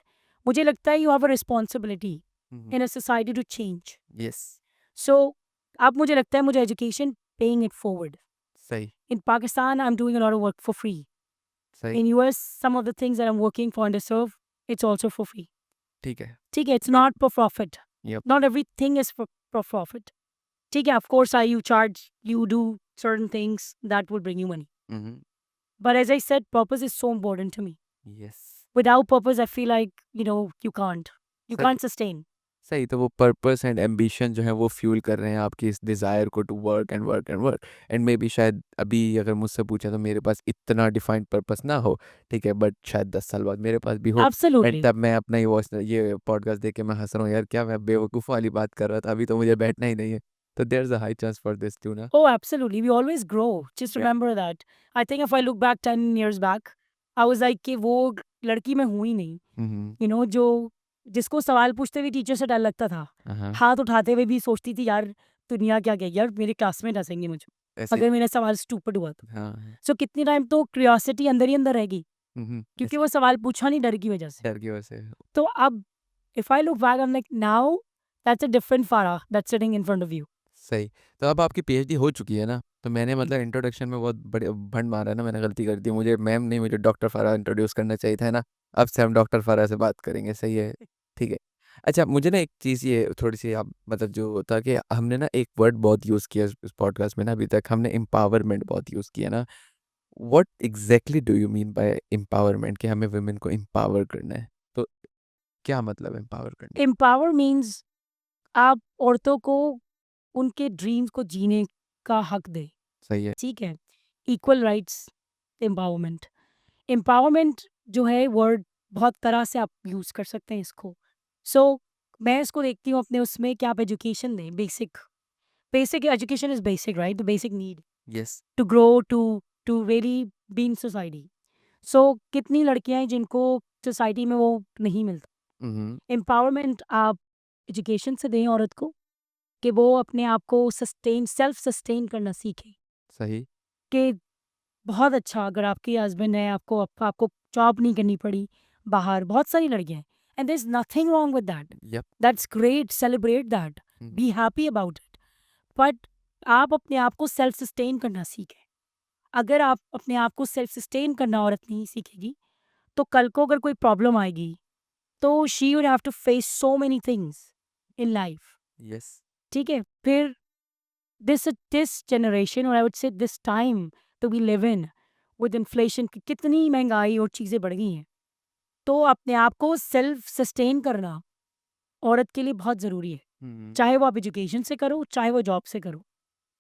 मुझे लगता है you have a responsibility in a society to change. Yes. So अब मुझे लगता है मुझे education paying it forward. सही। In Pakistan, I'm doing a lot of work for free. सही। In US, some of the things that I'm working for underserved, it's also for free. ठीक है। ठीक है, it's not for profit. Yep. Not everything is for profit. ठीक है, of course, you do certain things that will bring you money. But as I said, purpose is so important to me. Yes. Without purpose, I feel like, you know, you can't. You सही। can't sustain. सही, तो वो purpose and ambition जो है वो fuel कर रहे हैं आपकी इस डिज़ायर को to work and work and work. And maybe शायद अभी अगर मुझसे पूछा तो मेरे पास इतना डिफाइंड पर्पस ना हो, ठीक है, बट शायद 10 साल बाद मेरे पास भी हो। And Absolutely. तब मैं अपना ये पॉडकास्ट देख के मैं हंस रहा हूँ, यार क्या मैं बेवकूफ़ वाली बात कर रहा था, अभी तो मुझे बैठना ही नहीं है। तो there is a high chance for this to ना। Oh, absolutely. We always grow. Just Yeah. remember that. I think if I look back 10 years back, I was like कि वो लड़की मैं हूँ ही नहीं. You know, जो जिसको सवाल पूछते हुए टीचर से डर लगता था, हाथ उठाते हुए भी सोचती थी यार दुनिया क्या कहेगी, यार मेरे क्लासमेट हंसेंगे मुझे ऐसे। अगर मेरा सवाल स्टूपिड हुआ तो. हाँ। सो कितनी टाइम तो क्यूरियोसिटी अंदर ही अंदर रहेगी क्योंकि वो सवाल पूछा नहीं डर की वजह से. डर की वजह से। तो अब if I look back, I'm like, now that's a different Farah that's sitting in front of you. सही। तो अब आपकी पीएचडी हो चुकी है ना, तो मैंने मतलब इंट्रोडक्शन में बहुत बड़े भंड मारा है ना, मैंने गलती कर दी, मुझे मैम नहीं मुझे डॉक्टर फ़राह इंट्रोड्यूस करना चाहिए था, है ना? अब से हम डॉक्टर फ़राह से बात करेंगे, सही है, ठीक है। अच्छा मुझे ना एक चीज़ ये थोड़ी-सी आप मतलब जो होता कि हमने ना एक वर्ड बहुत यूज़ किया इस पॉडकास्ट में ना अभी तक, हमने एम्पावरमेंट बहुत यूज़ किया ना। What exactly do you mean by empowerment कि हमें वुमेन को एम्पावर करना है? तो क्या मतलब एम्पावर करना? एम्पावर मीन्स आप औरतों को उनके ड्रीम्स को जीने का हक दें, सही है। ठीक है? Equal rights, empowerment. एम्पावरमेंट जो है वर्ड बहुत तरह से आप यूज़ कर सकते हैं इसको। सो मैं इसको देखती हूँ अपने उसमें कि आप एजुकेशन दें, basic basic education is basic right? The basic need yes. To grow to really be in society. So कितनी लड़कियाँ हैं जिनको सोसाइटी में वो नहीं मिलता। हुँ, हुँ। एम्पावरमेंट आप एजुकेशन से दें औरत को कि वो अपने आप को सेल्फ सस्टेन करना सीखे। सही। कि बहुत अच्छा अगर आपके हस्बैंड है, आपको जॉब नहीं करनी पड़ी बाहर, बहुत सारी लड़कियाँ हैं and there is nothing wrong with that. Yep. That's great, celebrate that, hmm, be happy about it. But आप अपने आप को सेल्फ सस्टेन करना सीखें। अगर आप अपने आप को सेल्फ सस्टेन करना औरत नहीं सीखेगी, तो कल को अगर कोई प्रॉब्लम आएगी, तो she will have to face so many things in life, yes. ठीक है? फिर दिस जनरेशन और I would say this time that we live in with inflation की कितनी महँगाई और चीज़ें बढ़ गई हैं। तो अपने आप को सेल्फ सस्टेन करना औरत के लिए बहुत ज़रूरी है। हुँ, चाहे वो आप एजुकेशन से करो, चाहे वो जॉब से करो।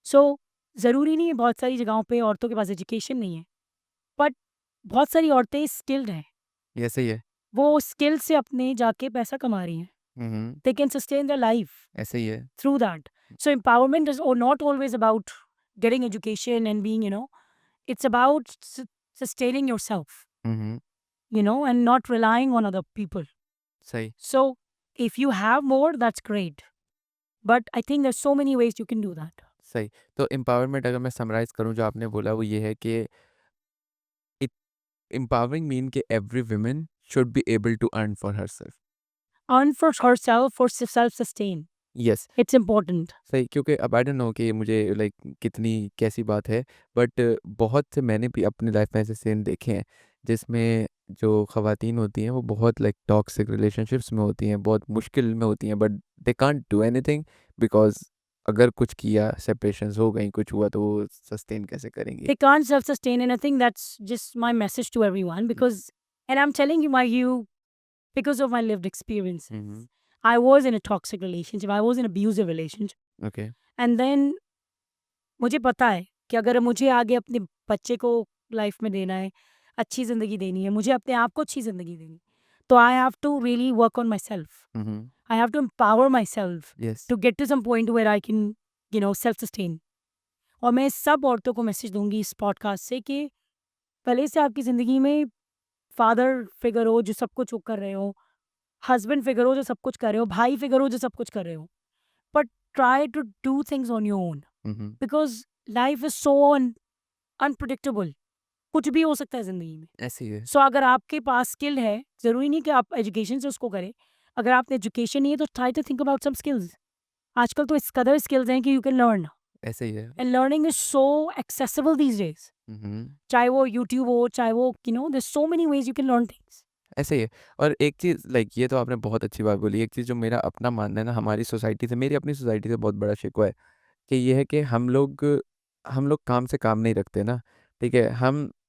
सो ज़रूरी नहीं है बहुत सारी जगहों पे औरतों के पास एजुकेशन नहीं है, बट बहुत सारी औरतें स्किल्ड हैं। ये सही है। वो स्किल से अपने जाके पैसा कमा रही हैं। Hmm, hmm, they can sustain their life ऐसे ही है। through that. So empowerment is not always about getting education and being, it's about sustaining yourself, hmm, hmm, and not relying on other people. सही, So if you have more, that's great. But I think there's so many ways you can do that. सही। तो empowerment अगर मैं summarise करूँ जो आपने बोला वो ये है कि इट एम्पावरिंग मीन कि every woman should be able to earn for herself. Earn for herself, for self-sustain. Yes. It's important. सही, क्योंकि अब आई डोंट नो कि मुझे लाइक कितनी कैसी बात है, बट बहुत से मैंने भी अपनी लाइफ में ऐसे सीन देखे हैं जिसमें जो ख़वातीन होती हैं वो बहुत लाइक टॉक्सिक रिलेशनशिप्स में होती हैं, बहुत मुश्किल में होती हैं, but they can't do anything because अगर कुछ किया, सेपरेशंस हो गई, कुछ हुआ तो वो सस्टेन कैसे करेंगी? They can't self-sustain, and I think that's just my message to everyone hmm, because, and I'm telling you because of my lived experiences. Hmm, hmm, I was in a toxic relationship. I was in an abusive relationship. Okay, And then मुझे पता है कि अगर मुझे आगे अपने बच्चे को लाइफ में देना है, अच्छी ज़िंदगी देनी है, मुझे अपने आप को अच्छी ज़िंदगी देनी है, तो I have to really work on myself. Hmm, hmm, I have to empower myself yes, to get to some point where I can self sustain. और मैं सब औरतों को मैसेज दूंगी इस पॉडकास्ट से कि पहले से आपकी ज़िंदगी में फादर फिगर हो जो सब कुछ वो कर रहे हो, हस्बैंड फिगर हो जो सब कुछ कर रहे हो, भाई फिगर हो जो सब कुछ कर रहे हो, but try to do things on your own hmm, hmm, because life is so unpredictable. कुछ भी हो सकता है ज़िंदगी में। ऐसे ही है, सो अगर आपके पास स्किल है, ज़रूरी नहीं कि आप एजुकेशन से उसको करें। अगर आपने एजुकेशन नहीं है तो try to think about some skills. आजकल तो इस कदर स्किल्स हैं कि यू कैन लर्न, ऐसे ही है, and learning is so accessible these days. Hmm, hmm. चाहे वो यूट्यूब हो, चाहे वो there are so many ways you can learn things. ऐसे ही है। और एक चीज़ लाइक ये तो आपने बहुत अच्छी बात बोली। एक चीज़ जो मेरा अपना मानना है ना हमारी सोसाइटी से, मेरी अपनी सोसाइटी से बहुत बड़ा शिकवा है कि ये है कि हम लोग काम से काम नहीं रखते ना, ठीक है?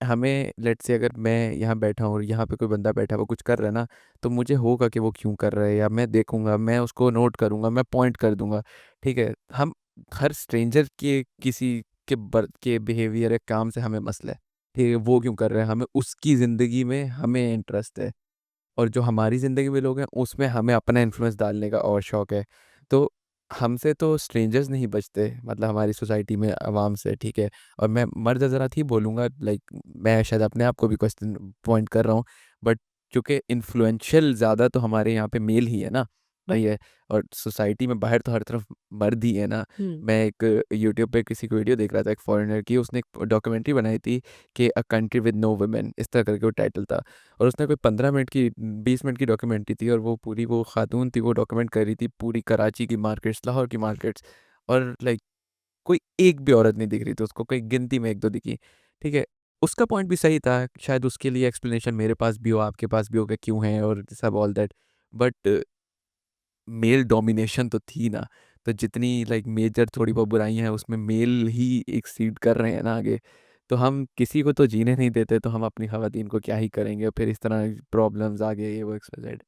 हमें लेट्स से अगर मैं यहाँ बैठा हूँ और यहाँ पे कोई बंदा बैठा है वो कुछ कर रहा है ना, तो मुझे होगा कि वो क्यों कर रहा है, या मैं देखूँगा, मैं उसको नोट करूँगा, मैं पॉइंट कर दूँगा, ठीक है? हम हर स्ट्रेंजर के किसी के बिहेवियर या काम से हमें मसला है, ठीक है? वो क्यों कर रहा है, हमें उसकी ज़िंदगी में हमें इंटरेस्ट है। और जो हमारी ज़िंदगी में लोग हैं, उसमें हमें अपना इन्फ्लुएंस डालने का और शौक है। तो हमसे तो स्ट्रेंजर्स नहीं बचते, मतलब हमारी सोसाइटी में आवाम से, ठीक है? और मैं मर्द हज़रात ही बोलूँगा, लाइक मैं शायद अपने आप को भी क्वेश्चन पॉइंट कर रहा हूँ, बट चूँकि इन्फ्लुएंशियल ज़्यादा तो हमारे यहाँ पे मेल ही है ना, वही है। और सोसाइटी में बाहर तो हर तरफ मर्द ही है ना। हुँ। मैं एक यूट्यूब पे किसी की वीडियो देख रहा था, एक फॉरेनर की, उसने एक डॉक्यूमेंट्री बनाई थी कि a country with no women, इस तरह करके वो टाइटल था। और उसने कोई 15 मिनट की 20 मिनट की डॉक्यूमेंट्री थी, और वो पूरी वो खातून थी, वो डॉक्यूमेंट कर रही थी पूरी कराची की मार्केट्स, लाहौर की मार्केट्स। और लाइक कोई एक भी औरत नहीं दिख रही थी उसको, कोई गिनती में 1-2 दिखी, ठीक है? उसका पॉइंट भी सही था, शायद उसके लिए एक्सप्लेनेशन मेरे पास भी हो, आपके पास भी हो कि क्यों है और सब all that, but male domination तो थी ना, तो जितनी लाइक मेजर थोड़ी बहुत बुराइयाँ हैं उसमें मेल ही एक्सीड कर रहे हैं ना आगे, तो हम किसी को तो जीने नहीं देते, तो हम अपनी ख़वातीन को क्या ही करेंगे, और फिर इस तरह प्रॉब्लम्स आ गए, ये वो XYZ।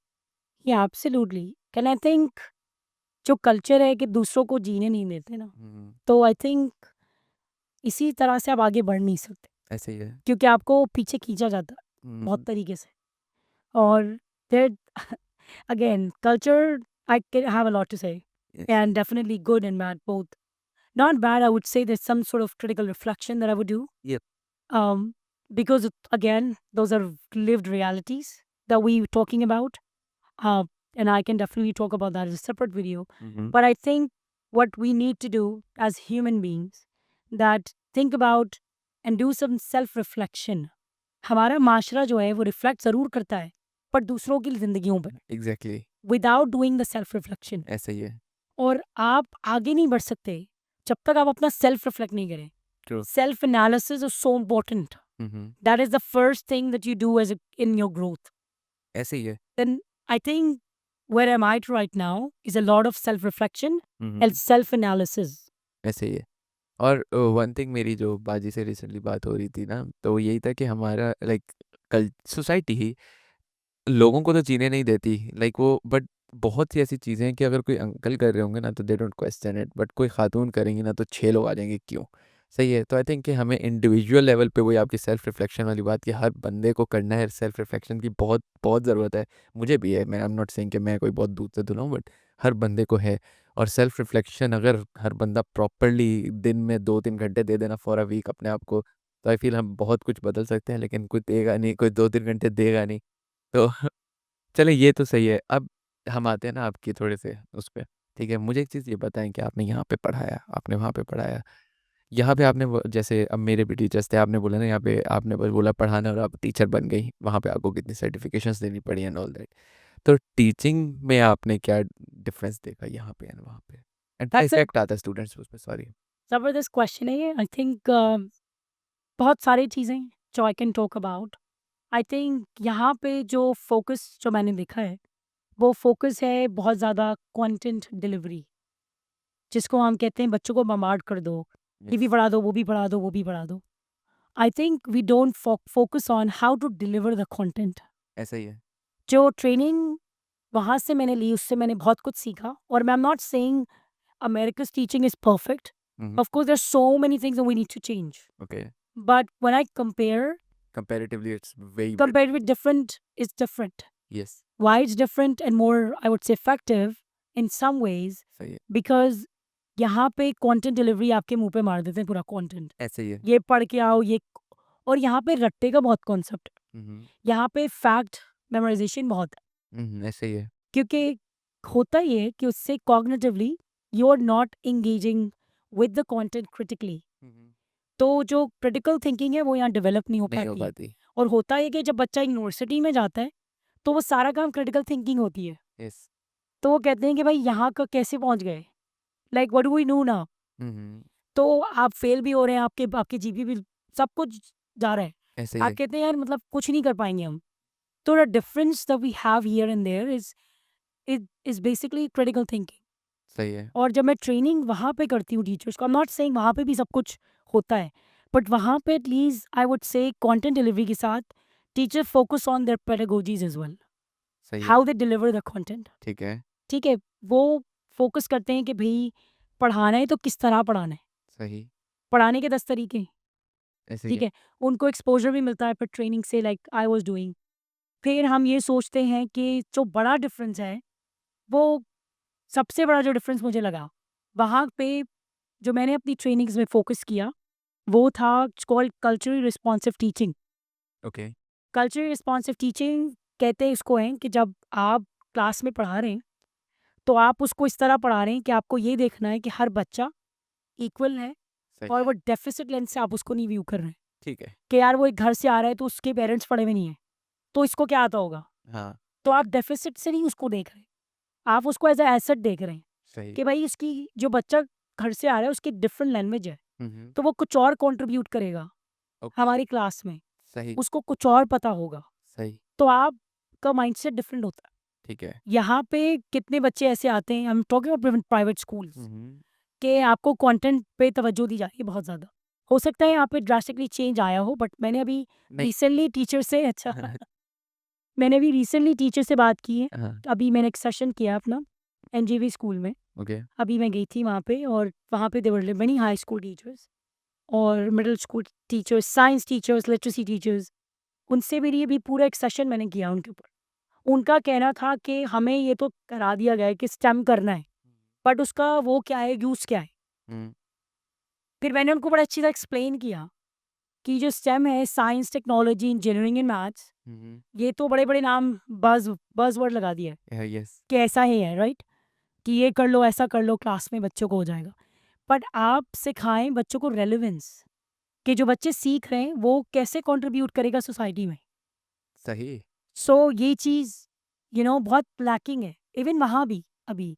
या एब्सोल्युटली। कैन आई थिंक जो कल्चर है कि दूसरों को जीने नहीं देते ना, हुँ, तो आई थिंक इसी तरह से आप आगे बढ़ नहीं सकते, ऐसे ही है। क्योंकि आपको पीछे खींचा जाता है बहुत हुँ, तरीके से। और there again culture, I can have a lot to say, uh and definitely good and bad both. Not bad, I would say there's some sort of critical reflection that I would do. ये Because again, those are lived realities that we were talking about. Uh, and I can definitely talk about that as a separate video. Hmm, hmm, But I think what we need to do as human beings, that think about and do some self reflection. हमारा माशरा जो है वो reflect ज़रूर करता है, पर दूसरों की ज़िंदगियों पर, exactly without doing the self reflection. ऐसे ही है। और आप आगे नहीं बढ़ सकते जब तक आप अपना सेल्फ रिफ्लेक्ट नहीं करें। True. Self analysis is so important. Hmm, hmm, That is the first thing that you do in your growth. ऐसे ही है। Then I think where I'm at right now is a lot of self reflection hmm, and hmm, self analysis. ऐसे ही है। और one thing, मेरी जो बाजी से रिसेंटली बात हो रही थी ना, तो यही था कि हमारा लाइक कल सोसाइटी ही लोगों को तो जीने नहीं देती, लाइक वो, बट बहुत सी ऐसी चीज़ें हैं कि अगर कोई अंकल कर रहे होंगे ना तो they don't question it, but कोई खातून करेंगी ना तो 6 लोग आ जाएंगे क्यों। सही है, तो आई थिंक कि हमें इंडिविजुअल लेवल पे वही आपकी सेल्फ रिफ्लेक्शन वाली बात कि हर बंदे को करना है, सेल्फ रिफ्लेक्शन की बहुत बहुत ज़रूरत है। मुझे भी है, मैं आई एम नॉट सेइंग कि मैं कोई बहुत दूध से धुला हूँ, बट हर बंदे को है। और सेल्फ रिफ्लेक्शन अगर हर बंदा प्रॉपरली दिन में 2-3 घंटे दे देना फॉर अ वीक अपने आप को, तो आई फील हम बहुत कुछ बदल सकते हैं, लेकिन कोई देगा नहीं, कोई 2-3 घंटे देगा नहीं। तो चलिए ये तो सही है। अब हम आते हैं ना आपकी थोड़े से उस पे, ठीक है? मुझे एक चीज़ ये बताएँ कि आपने यहाँ पे पढ़ाया, आपने वहाँ पे पढ़ाया। यहाँ पे आपने वो जैसे अब मेरे भी टीचर्स थे, आपने बोला ना यहाँ पे आपने बस बोला पढ़ाना और आप टीचर बन गई। वहाँ पे आपको कितनी सर्टिफ़िकेशंस देनी पड़ी एंड ऑल दैट। तो टीचिंग में आपने क्या डिफ़रेंस देखा यहाँ पे एंड वहाँ पे? एंड क्या That's a इफ़ेक्ट आता है स्टूडेंट्स पे उस पे? सॉरी। ज़बरदस्त क्वेश्चन है ये। आई थिंक बहुत सारी चीज़ें जो I can talk about. I think यहाँ पे जो फोकस जो मैंने देखा है, वो फोकस है बहुत ज़्यादा कंटेंट डिलीवरी, जिसको हम कहते हैं बच्चों को बमार्ड कर दो, ये भी यस, पढ़ा दो, वो भी पढ़ा दो, वो भी पढ़ा दो। I think we don't focus on how to deliver the content. ऐसा ही है। जो ट्रेनिंग वहाँ से मैंने ली उससे मैंने बहुत कुछ सीखा, और मैं am not saying America's teaching is perfect. Hmm, hmm. Of course, there's so many things that we need to change. Okay, But when I compare, comparatively it's very better. compared with different, it's different. Yes, Why it's different and more, I would say, effective in some ways, सही है। because यहाँ पे content delivery आपके मुंह पे मार देते हैं पूरा कंटेंट। ऐसे ही है। ये पढ़ के आओ ये, और यहाँ पे रट्टे का बहुत कॉन्सेप्ट, हुँ, हुँ। यहाँ पे फैक्ट मेमोराइजेशन बहुत है, हुँ, हुँ, ऐसे ही है। क्योंकि होता ये है कि उससे cognitively you are not engaging with the content critically. Hmm, hmm. तो जो क्रिटिकल थिंकिंग है वो यहाँ डेवलप नहीं हो नहीं हो पाती है। पाती। और होता है कि जब बच्चा यूनिवर्सिटी में जाता है तो वो सारा काम क्रिटिकल थिंकिंग होती है, यस। तो वो कहते हैं कि भाई यहाँ का कैसे पहुँच गए, like what do we know now. Hmm, hmm. तो आप फेल भी हो रहे हैं, आपके आपके जीपी भी सब कुछ जा रहा है, ऐसे ही आप है। कहते हैं यार मतलब कुछ नहीं कर पाएंगे हम। तो the difference that we have here and there is basically critical thinking. सही है। और जब मैं ट्रेनिंग वहाँ पे करती हूँ टीचर्स को, आई एम नॉट सेइंग वहाँ पे भी सब कुछ होता है, बट वहाँ पे at least I would say content delivery के साथ teacher focus on their pedagogies as well, सही है। How they deliver the content. ठीक है। ठीक है, वो फोकस करते हैं कि भाई पढ़ाना है तो किस तरह पढ़ाना है, सही। पढ़ाने के 10 तरीके। ऐसे ही ठीक है। है, उनको एक्सपोजर भी मिलता है फिर ट्रेनिंग से, लाइक आई वाज डूइंग। फिर हम ये सोचते हैं कि जो बड़ा डिफरेंस है, वो सबसे बड़ा जो डिफरेंस मुझे लगा वहाँ पे, जो मैंने अपनी ट्रेनिंग्स में फोकस किया, वो था called culturally responsive teaching. Okay. Culturally responsive teaching कहते हैं इसको हैं कि जब आप क्लास में पढ़ा रहे हैं, तो आप उसको इस तरह पढ़ा रहे हैं कि आपको ये देखना है कि हर बच्चा इक्वल है, सही। और वो डेफिसिट लेंस से आप उसको नहीं व्यू कर रहे हैं ठीक है। कि यार वो एक घर से आ रहा है तो उसके पेरेंट्स पढ़े हुए नहीं है, तो इसको क्या आता होगा। हाँ, तो आप डेफिसिट से नहीं उसको देख रहे, आप उसको एज अ एसेट देख रहे हैं सही। कि भाई इसकी जो बच्चा घर से आ रहा है उसकी डिफरेंट लैंग्वेज है, हम्म, तो वो कुछ और कंट्रीब्यूट करेगा ओके, हमारी क्लास में, सही, उसको कुछ और पता होगा, सही, तो आपका माइंडसेट डिफरेंट होता है। ठीक है। यहाँ पे कितने बच्चे ऐसे आते हैं, I am talking about private schools, hmm, कि आपको कंटेंट पे तवज्जो दी जा रही है बहुत ज़्यादा। हो सकता है यहाँ पे ड्रास्टिकली चेंज आया हो, बट मैंने अभी नहीं। रिसेंटली टीचर से अच्छा मैंने अभी रिसेंटली टीचर से बात की है। हाँ, अभी मैंने एक सेशन किया अपना एनजेवी स्कूल में। ओके, अभी मैं गई थी वहाँ पे, और वहाँ पे देवर मेनी हाई स्कूल टीचर्स और middle school teachers, science teachers, literacy teachers. उनसे मेरी अभी पूरा एक सेशन मैंने किया उनके ऊपर। उनका कहना था कि हमें ये तो करा दिया गया है कि स्टेम करना है, बट उसका वो क्या है, यूज़ क्या है? हम्म, फिर मैंने उनको बड़ा अच्छी तरह एक्सप्लेन किया कि जो स्टेम है, science, technology, engineering and maths, hmm, ये तो बड़े-बड़े नाम, बज़वर्ड लगा दिया है यस, कि ऐसा ही है, राइट? कि ये कर लो, ऐसा कर लो, क्लास में बच्चों को हो जाएगा। बट आप सिखाएँ बच्चों को रेलेवेंस, कि जो बच्चे सीख रहे हैं वो कैसे कंट्रीब्यूट करेगा सोसाइटी में। सही, सो ये चीज़ बहुत लैकिंग है, इवन वहाँ भी अभी।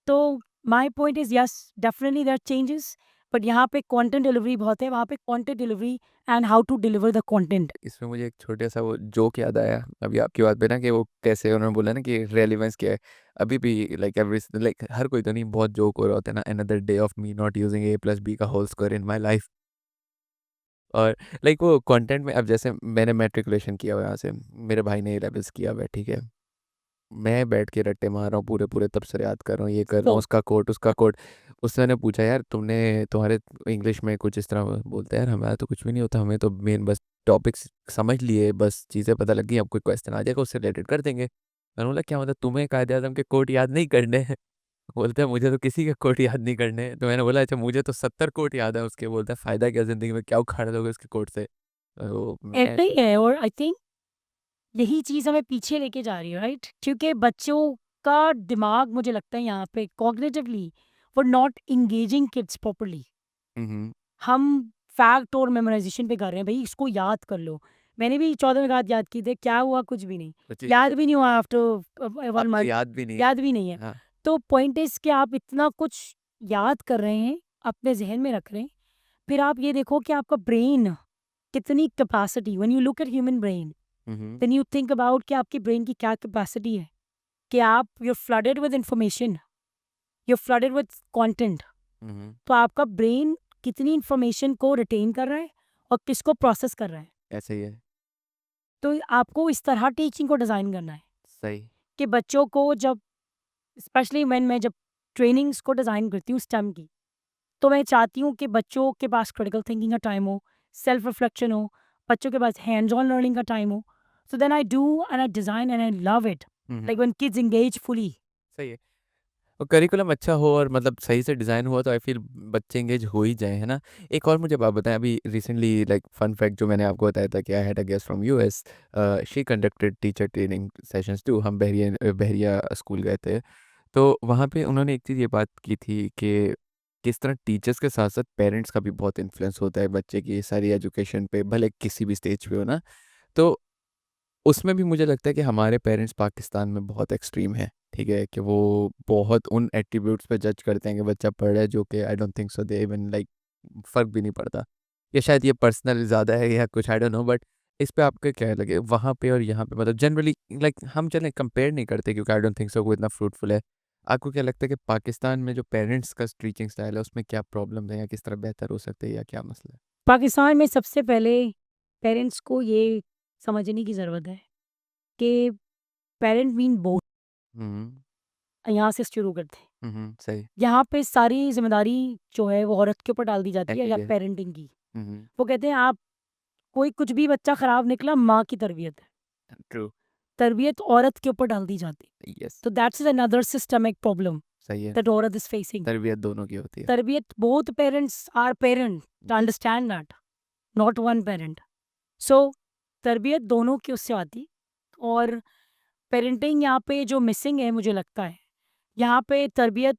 तो my point is yes, definitely there are changes, but यहाँ पे कंटेंट डिलीवरी बहुत है, वहाँ पे content delivery and how to deliver the content. इसमें मुझे एक छोटा सा वो जोक याद आया अभी आपकी बात पे ना, कि वो कैसे उन्होंने बोला ना कि रेलिवेंस क्या है। अभी भी लाइक एवरी लाइक हर कोई तो नहीं, बहुत जोक हो रहा होता है ना, another day of me not using A plus B का whole square in my life. और लाइक वो कंटेंट में, अब जैसे मैंने मैट्रिकुलेशन किया हुआ है यहाँ से, मेरे भाई ने ए लेवल्स किया हुआ है, ठीक है। मैं बैठ के रट्टे मार रहा हूँ पूरे पूरे, तब से याद कर रहा हूँ, ये कर रहा हूँ, तो उसका कोट उसका कोट। उससे मैंने पूछा, यार तुमने तुम्हारे इंग्लिश में कुछ इस तरह बोलते हैं, यार हमारा तो कुछ भी नहीं होता, हमें तो मेन बस टॉपिक्स समझ लिए, बस चीज़ें पता लगी, अब कोई क्वेश्चन आ जाएगा उससे रिलेटेड कर देंगे। मैंने बोला क्या मतलब, तुम्हें कायदे आजम के कोट याद नहीं करने हैं? बोलते हैं मुझे तो किसी के कोट याद नहीं करने हैं। तो मैंने बोला अच्छा, मुझे तो 70 कोट याद है उसके। बोलता है फ़ायदा क्या ज़िंदगी में, क्या उखाड़ लोगे उसके कोट से? तो मैं ऐसा ही है, और आई थिंक यही चीज़ हमें पीछे लेके जा रही है, राइट? क्योंकि बच्चों का दिमाग, मुझे लगता है यहाँ पे कॉग्निटिवली वो नॉट एंगेजिंग किड्स प्रॉपर्ली। हम्म, हम फैक्ट और मेमोराइज़ेशन पे कर रहे हैं, भई इसको याद कर लो। मैंने भी 14वीं रात याद की थी, क्या हुआ? कुछ भी नहीं। तो चीज़ याद भी नहीं हुआ आफ्टर अब 1 तो मंथ, याद भी नहीं है। याद भी नहीं है। हाँ, तो पॉइंट इज़ कि आप इतना कुछ याद कर रहे हैं, अपने ज़हन में रख रहे हैं, फिर आप ये देखो कि आपका ब्रेन कितनी capacity, when you look at human brain, hmm, then you think about कि आपके ब्रेन की क्या कैपेसिटी है, कि आप you are flooded with information, you are flooded with content. Hmm, तो आपका ब्रेन कितनी इन्फॉर्मेशन को रिटेन कर रहा है और किसको प्रोसेस कर रहा है। ऐसे ही है, तो आपको इस तरह टीचिंग को डिज़ाइन करना है सही, कि बच्चों को जब, स्पेशली व्हेन मैं जब ट्रेनिंग्स को डिज़ाइन करती हूँ स्टेम की, तो मैं चाहती हूँ कि बच्चों के पास क्रिटिकल थिंकिंग का टाइम हो, सेल्फ रिफ्लेक्शन हो, बच्चों के पास हैंड्स ऑन लर्निंग का टाइम हो। So then I do and I design and I love it, hmm, like when kids engage fully. सही है। और करिकुलम अच्छा हो और मतलब सही से डिज़ाइन हुआ, तो आई फील बच्चे एंगेज हो ही जाए, है ना? एक और मुझे बात बताएं, अभी रिसेंटली लाइक फन फैक्ट जो मैंने आपको बताया था कि I had a guest from US, she conducted teacher training sessions too. हम बहरिया बहरिया स्कूल गए थे। तो वहाँ पे उन्होंने एक चीज़ ये बात की थी कि किस तरह टीचर्स के साथ साथ पेरेंट्स का भी बहुत इन्फ्लुएंस होता है बच्चे की सारी एजुकेशन पे, भले किसी भी स्टेज पे हो ना। तो उसमें भी मुझे लगता है कि हमारे पेरेंट्स पाकिस्तान में बहुत एक्सट्रीम है, ठीक है, कि वो बहुत उन एट्रीब्यूट्स पे जज करते हैं कि बच्चा पढ़ रहा है, जो कि I don't think so they even like, फ़र्क भी नहीं पड़ता। या शायद ये पर्सनल ज़्यादा है या कुछ, आई डोंट नो, बट इस पे आपका क्या लगे वहाँ पे और यहाँ पे, मतलब जनरली लाइक हम चलें कंपेयर नहीं करते क्योंकि आई डोंट थिंक सो वो इतना फ्रूटफुल है। आपको क्या लगता है कि पाकिस्तान में जो पेरेंट्स का टीचिंग स्टाइल है उसमें क्या प्रॉब्लम है, या किस तरह बेहतर हो सकते हैं, या क्या मसला है? पाकिस्तान में सबसे पहले पेरेंट्स को ये समझने की ज़रूरत है कि पेरेंट मीन बोथ। हम्म, यहाँ से शुरू करते हैं। सही, यहाँ पे सारी ज़िम्मेदारी जो है वो औरत के ऊपर डाल दी जाती है, ऐसे या ही है। पेरेंटिंग की। हम्म, वो कहते हैं आप, कोई कुछ भी बच्चा खराब निकला, माँ की तरबियत है। ट्रू, तरबियत औरत के ऊपर डाल दी जाती है। यस, तो दैट्स अनदर सिस्टमिक प्रॉब्लम सही है। दैट औरत इज़ फेसिंग। तरबियत दोनों की होती है। तरबियत, both parents are parent to understand that, not one parent. So तरबियत दोनों की उससे आती है। और पेरेंटिंग यहाँ पे जो मिसिंग है मुझे लगता है, यहाँ पे तरबियत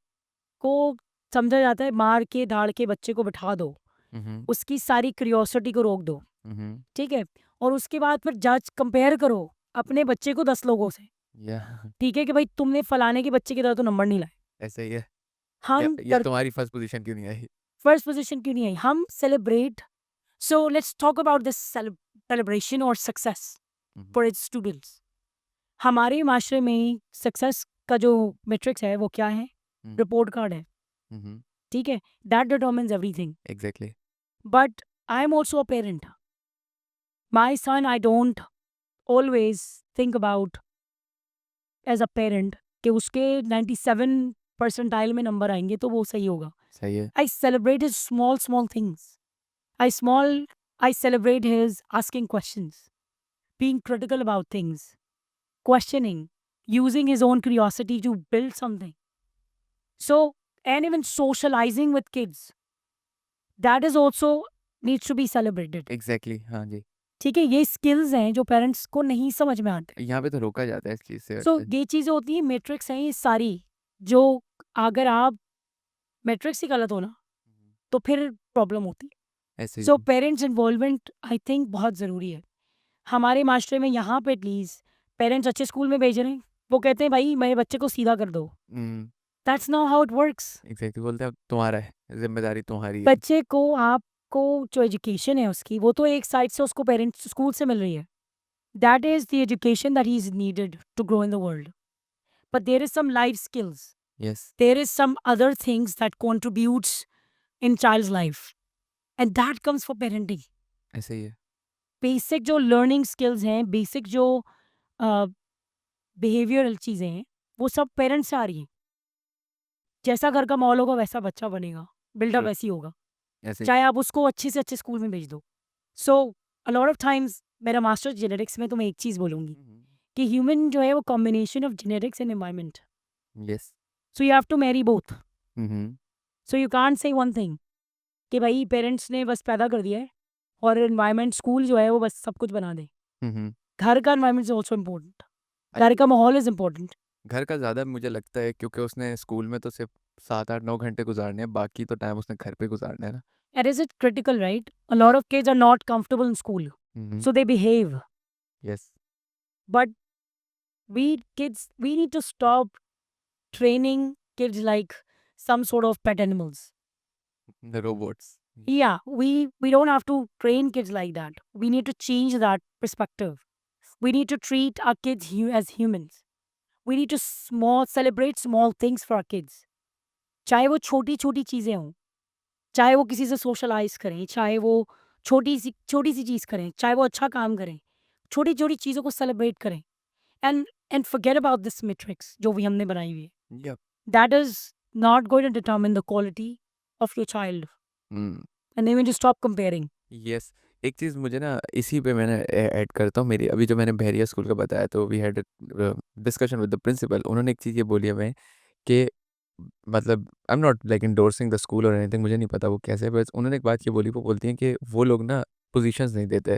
को समझा जाता है मार के धाड़ के बच्चे को बिठा दो, हम्म, उसकी सारी क्यूरियोसिटी को रोक दो, हम्म, ठीक है? और उसके बाद फिर जज कंपेयर करो अपने बच्चे को 10 लोगों से, या ठीक है? कि भाई तुमने फलाने के बच्चे की तरह तो नंबर नहीं लाए। ऐसे ही है। हम या तुम्हारी फर्स्ट पोजीशन क्यों नहीं आई? फर्स्ट पोजीशन क्यों नहीं आई? हम celebrate, so let's talk about this celebration और success hmm, for its students. हमारे माशरे में सक्सेस का जो मैट्रिक्स है वो क्या है? हम्म, रिपोर्ट कार्ड है, हम्म, ठीक है? That determines everything. Exactly. But I am also a parent. My son, I don't always think about as a parent कि उसके 97 परसेंटाइल में नंबर आएंगे तो वो सही होगा। सही है। I celebrate his small things. I celebrate his asking questions, being critical about things, questioning, using his own curiosity to build something. So, and even socializing with kids, that is also needs to be celebrated. Exactly, हाँ जी। ठीक है, ये skills हैं जो parents को नहीं समझ में आते। यहाँ पे तो रोका जाता है इस चीज़ से सो वैसे। ये चीज़ें होती हैं, मैट्रिक्स हैं ये सारी, जो अगर आप मैट्रिक्स ही गलत हो ना तो फिर प्रॉब्लम होती है। ऐसे ही। So parents involvement I think बहुत ज़रूरी है। हमारे माशरे में यहाँ पे एटलीस्ट पेरेंट्स अच्छे स्कूल में भेज रहे हैं, वो कहते हैं भाई मेरे बच्चे को सीधा कर दो। That's not how it works. Exactly, बोलते हैं अब तुम्हारा है, जिम्मेदारी तुम्हारी है। बच्चे को, आपको जो एजुकेशन है उसकी, वो तो एक साइड से उसको पेरेंट्स स्कूल से मिल रही है। That is the education that he is needed to grow in the world. But there is some life skills, yes. There is some other things that contributes in child's life, and that comes for parenting. ऐसे ही है। Basic जो learning skills हैं, basic जो behavioural चीज़ें हैं, वो सब पेरेंट्स से आ रही हैं। जैसा घर का माहौल होगा वैसा बच्चा बनेगा, बिल्डअप True. वैसी होगा, ऐसे ही। चाहे आप उसको अच्छे से अच्छे स्कूल में भेज दो। सो अ लॉट ऑफ टाइम्स, मेरा मास्टर्स जेनेटिक्स में, तो मैं एक चीज़ बोलूँगी कि ह्यूमन जो है वो combination of genetics and environment. Yes. So you have to marry both. So you can't say one thing कि भाई पेरेंट्स ने बस पैदा कर दिया है और एनवायरनमेंट स्कूल जो है वो बस सब कुछ बना दे। घर का एनवायरनमेंट इज ऑल्सो इम्पोर्टेंट, घर का माहौल इज इम्पोर्टेंट। घर का ज़्यादा मुझे लगता है, क्योंकि उसने स्कूल में तो सिर्फ 7 8 9 घंटे गुजारने हैं, बाकी तो टाइम उसने घर पे गुजारना है ना। And is it critical, right? A lot of kids are not comfortable in school, so they behave. Yes. But we need to stop training kids like some sort of pet animals. The robots. Yeah, we don't have to train kids like that. We need to change that perspective. We need to treat our kids as humans. We need to celebrate small things for our kids. चाहे वो छोटी छोटी चीज़ें हों, चाहे वो किसी से सोशलाइज करें, चाहे वो छोटी सी चीज़ करें, चाहे वो अच्छा काम करें, छोटी छोटी चीज़ों को सेलिब्रेट करें। And forget about this metrics जो भी हमने बनाई हुई है। Yep. That is not going to determine the quality of your child, and they need to stop comparing. Yes. एक चीज़ मुझे ना इसी पे मैंने ऐड करता हूँ, मेरी अभी जो मैंने बहरिया स्कूल का बताया, तो we had discussion with the principal. उन्होंने एक चीज़ ये बोली हमें कि मतलब I am not like endorsing the school और एनीथिंग, मुझे नहीं पता वो कैसे, बस उन्होंने एक बात ये बोली, वो बोलती हैं कि वो लोग ना पोजीशंस नहीं देते,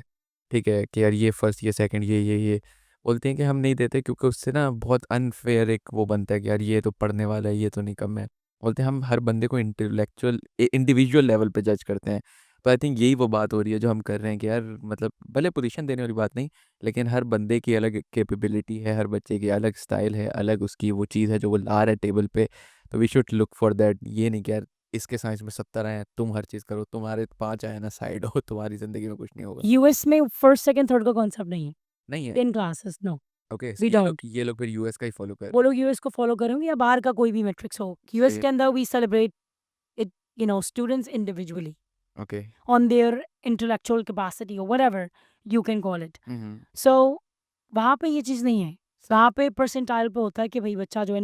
ठीक है, कि यार ये फर्स्ट, ये सेकंड, ये बोलती हैं कि हम नहीं देते क्योंकि उससे ना बहुत अनफेयर एक वो बनता है कि यार ये तो पढ़ने वाला है, ये तो नहीं कम है। बोलते हैं हम हर बंदे को इंटेलेक्चुअल इंडिविजुअल लेवल पे जज करते हैं। तो आई थिंक यही वो बात हो रही है जो हम कर रहे हैं कि यार मतलब भले पोजीशन देने वाली बात नहीं, लेकिन हर बंदे की अलग कैपेबिलिटी है, हर बच्चे की अलग स्टाइल है, अलग उसकी वो चीज़ है जो वो ला रहा है टेबल पे। तो we should look for that. ये नहीं कि यार इसके साइंस में 70 आए हैं, तुम हर चीज़ करो, तुम्हारे 5 आए हैं ना, साइड हो, तुम्हारी ज़िंदगी में कुछ नहीं होगा। यूएस में फर्स्ट सेकंड थर्ड का कॉन्सेप्ट नहीं है नहीं है। In classes, no, okay, we don't. ये लोग फिर यूएस का ही फॉलो कर वो रहे लोग यूएस को फॉलो करेंगे या बाहर का कोई भी मैट्रिक्स हो, यूएस हैं। के अंदर we celebrate it, students individually okay. on their intellectual capacity or whatever you can call it. Hmm. So वहाँ पे ये चीज़ नहीं है। वहाँ पे परसेंटाइल पे होता है कि भाई बच्चा जो है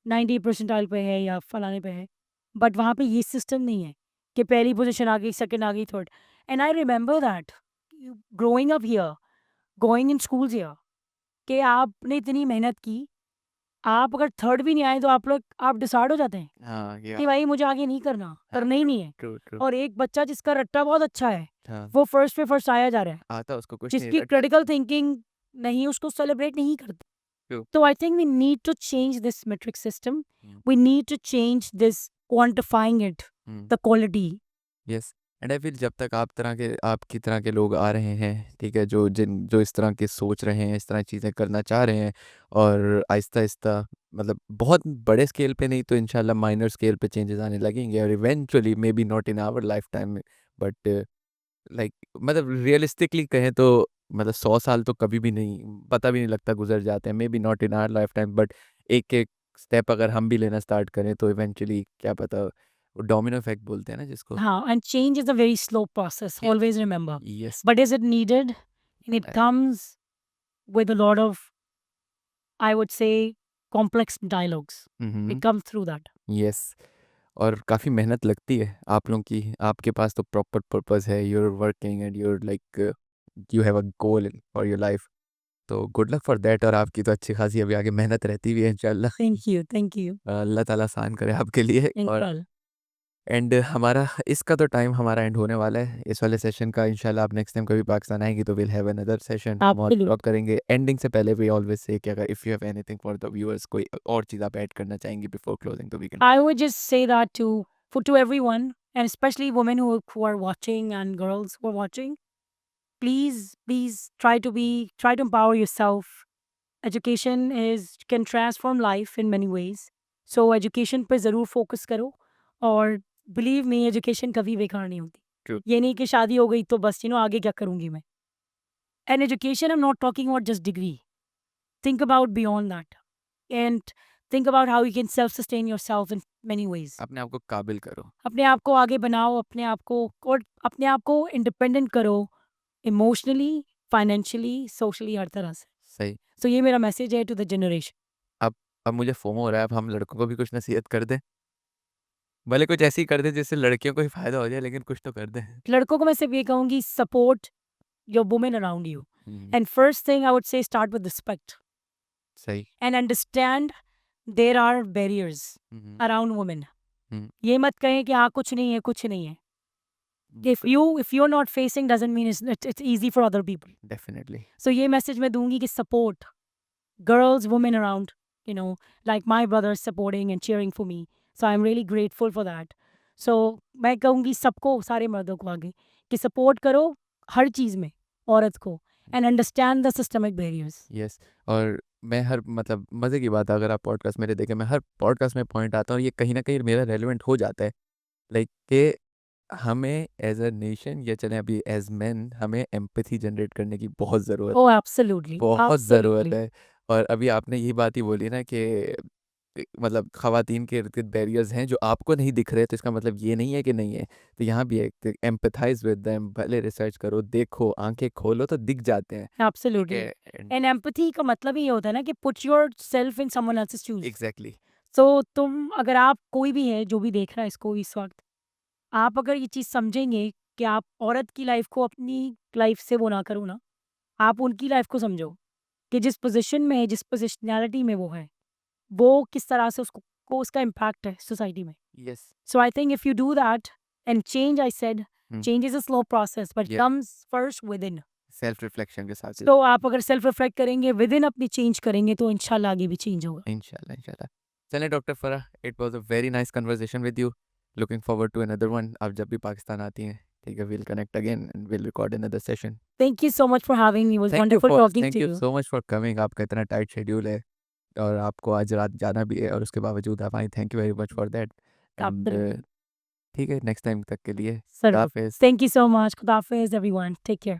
90 परसेंटाइल पे है या फलाने पे है, बट वहाँ पे ये सिस्टम नहीं है कि पहली पोजीशन आ गई, सेकंड आ गई, third. And I remember that growing up here, going in schools here, कि आपने इतनी मेहनत की, आप अगर थर्ड भी नहीं आए तो आप डिसाइड हो जाते हैं हाँ, या कि भाई मुझे आगे नहीं करना, करना ही नहीं है। True true. और एक बच्चा जिसका रट्टा बहुत अच्छा है, हाँ, वो फर्स्ट पे फर्स्ट आया जा रहा है, आता उसको कुछ नहीं जिसकी रट। क्रिटिकल थिंकिंग नहीं, उसको सेलिब्रेट नहीं करते। ट्रू। तो I think we need to change this metric system, we need to change this quantifying it, the quality. Yes. And I feel जब तक आपकी तरह के लोग आ रहे हैं, ठीक है, जो इस तरह के सोच रहे हैं, इस तरह चीज़ें करना चाह रहे हैं, और आहिस्ता आहिस्ता मतलब बहुत बड़े स्केल पे नहीं तो इंशाल्लाह माइनर स्केल पे चेंजेस आने लगेंगे और eventually maybe not in our lifetime but like मतलब रियलिस्टिकली कहें तो मतलब 100 साल तो कभी भी नहीं पता भी नहीं लगता गुजर जाते हैं maybe not in our lifetime but एक एक स्टेप अगर हम भी लेना स्टार्ट करें तो इवेंचुअली क्या पता वो डोमिनो इफेक्ट बोलते हैं ना जिसको हाँ, and change is a very slow process, Yes. always remember. Yes But is it needed? And it comes with a lot of, I would say, complex dialogues. It comes through that. Yes और काफ़ी मेहनत लगती है आप लोगों की आपके पास तो प्रॉपर पर्पस है you're working and you're like you have a goal for your life तो गुड लक फॉर दैट और आपकी तो अच्छी खासी अभी आगे मेहनत रहती भी है इंशाल्लाह Thank you. Thank you. अल्लाह ताला आसान करे आपके लिए और Inshallah. एंड हमारा इसका तो टाइम हमारा एंड होने वाला है इस वाले सेशन का इंशाल्लाह आप नेक्स्ट टाइम कभी पाकिस्तान आएंगी तो विल हैव अनदर सेशन हम और Absolutely. टॉक करेंगे एंडिंग से पहले वी ऑलवेज से कि अगर if you have anything for the viewers कोई और चीज़ आप ऐड करना चाहेंगी बिफोर क्लोजिंग तो we can I would just say that to everyone, and especially women who are watching and girls who are watching, please try to empower yourself. Education is can transform life in many ways. So education पे ज़रूर focus करो और believe me education कभी बेकार नहीं होती। True. ये नहीं कि शादी हो गई तो बस आगे क्या करूँगी मैं। And education I'm not talking about just degree. Think about beyond that. And think about how you can self-sustain yourself in many ways. अपने आप को काबिल करो अपने आप को आगे बनाओ, अपने आप को इंडिपेंडेंट करो, इमोशनली, फाइनेंशियली, सोशली हर तरह से। सही सो ये मेरा मैसेज है टू द जनरेशन। अब मुझे फोमो हो रहा है अब हम लड़कों को भी कुछ नसीहत कर दें भले कुछ ऐसी कर दें जिससे लड़कियों को भी फायदा हो जाए लेकिन कुछ तो कर दें लड़कों को मैं सिर्फ ये कहूँगी support your women around you and first thing I would say start with respect सही and understand there are barriers around women. ये मत कहें कि हाँ कुछ नहीं है कुछ नहीं है। if you're not facing doesn't mean it's easy for other people. Definitely So ये मैसेज मैं दूंगी कि support girls, women around, like my brothers supporting and cheering for me. So I'm really grateful for that. So मैं कहूँगी सबको सारे मर्दों को आगे कि सपोर्ट करो हर चीज़ में औरत को and understand the systemic barriers. Yes और मैं हर मतलब मज़े की बात है अगर आप पॉडकास्ट मेरे देखें मैं हर पॉडकास्ट में पॉइंट आता हूँ ये कहीं ना कहीं मेरा रेलिवेंट हो जाता है लाइक कि हमें एज अ नेशन या चलें अभी एज मैन हमें एम्पैथी जनरेट करने की बहुत ज़रूरत Oh, absolutely. बहुत ज़रूरत Absolutely. है और अभी आपने ये बात ही बोली ना कि मतलब ख़वातीन के इर्द-गिर्द बैरियर्स हैं जो आपको नहीं दिख रहे तो इसका मतलब ये नहीं है कि नहीं है। तो यहाँ भी है एम्पैथाइज़ विद देम भले रिसर्च करो, देखो, आँखें खोलो तो दिख जाते हैं। ठीक Absolutely. है एंड एंड एम्पैथी का मतलब ही ये होता है ना कि put yourself in someone else's shoes. Exactly so तुम अगर आप कोई भी है जो भी देख रहा है इसको इस वक्त, आप अगर ये चीज़ समझेंगे कि आप औरत की लाइफ को अपनी लाइफ से वो ना करो ना, आप उनकी लाइफ को समझो कि जिस पोजीशन में है, जिस पोजिशनैलिटी में वो है, वो किस तरह से उसको को उसका इम्पैक्ट है सोसाइटी में। Yes so I think if you do that and change I said hmm, change is a slow process but ये comes first within. Self reflection के साथ तो आप अगर सेल्फ रिफ्लेक्ट करेंगे, विदिन अपनी चेंज करेंगे तो इंशाल्लाह आगे भी चेंज होगा। इंशाल्लाह, इंशाल्लाह। चलें doctor Farah, it was a very nice conversation with you. Looking forward to another one. आप जब भी पाकिस्तान आती हैं, ठीक है, will connect again and will record another session. Thank you so much for having me, it was wonderful talking thank to you you. So much for coming. आपका इतना tight schedule है और आपको आज रात जाना भी है और उसके बावजूद आप आई। Thank you very much for that and absolutely. ठीक है, नेक्स्ट टाइम तक के लिए सर खुदा हाफ़िज़। Thank you so much. खुदा हाफिज़ एवरीवन। Take care.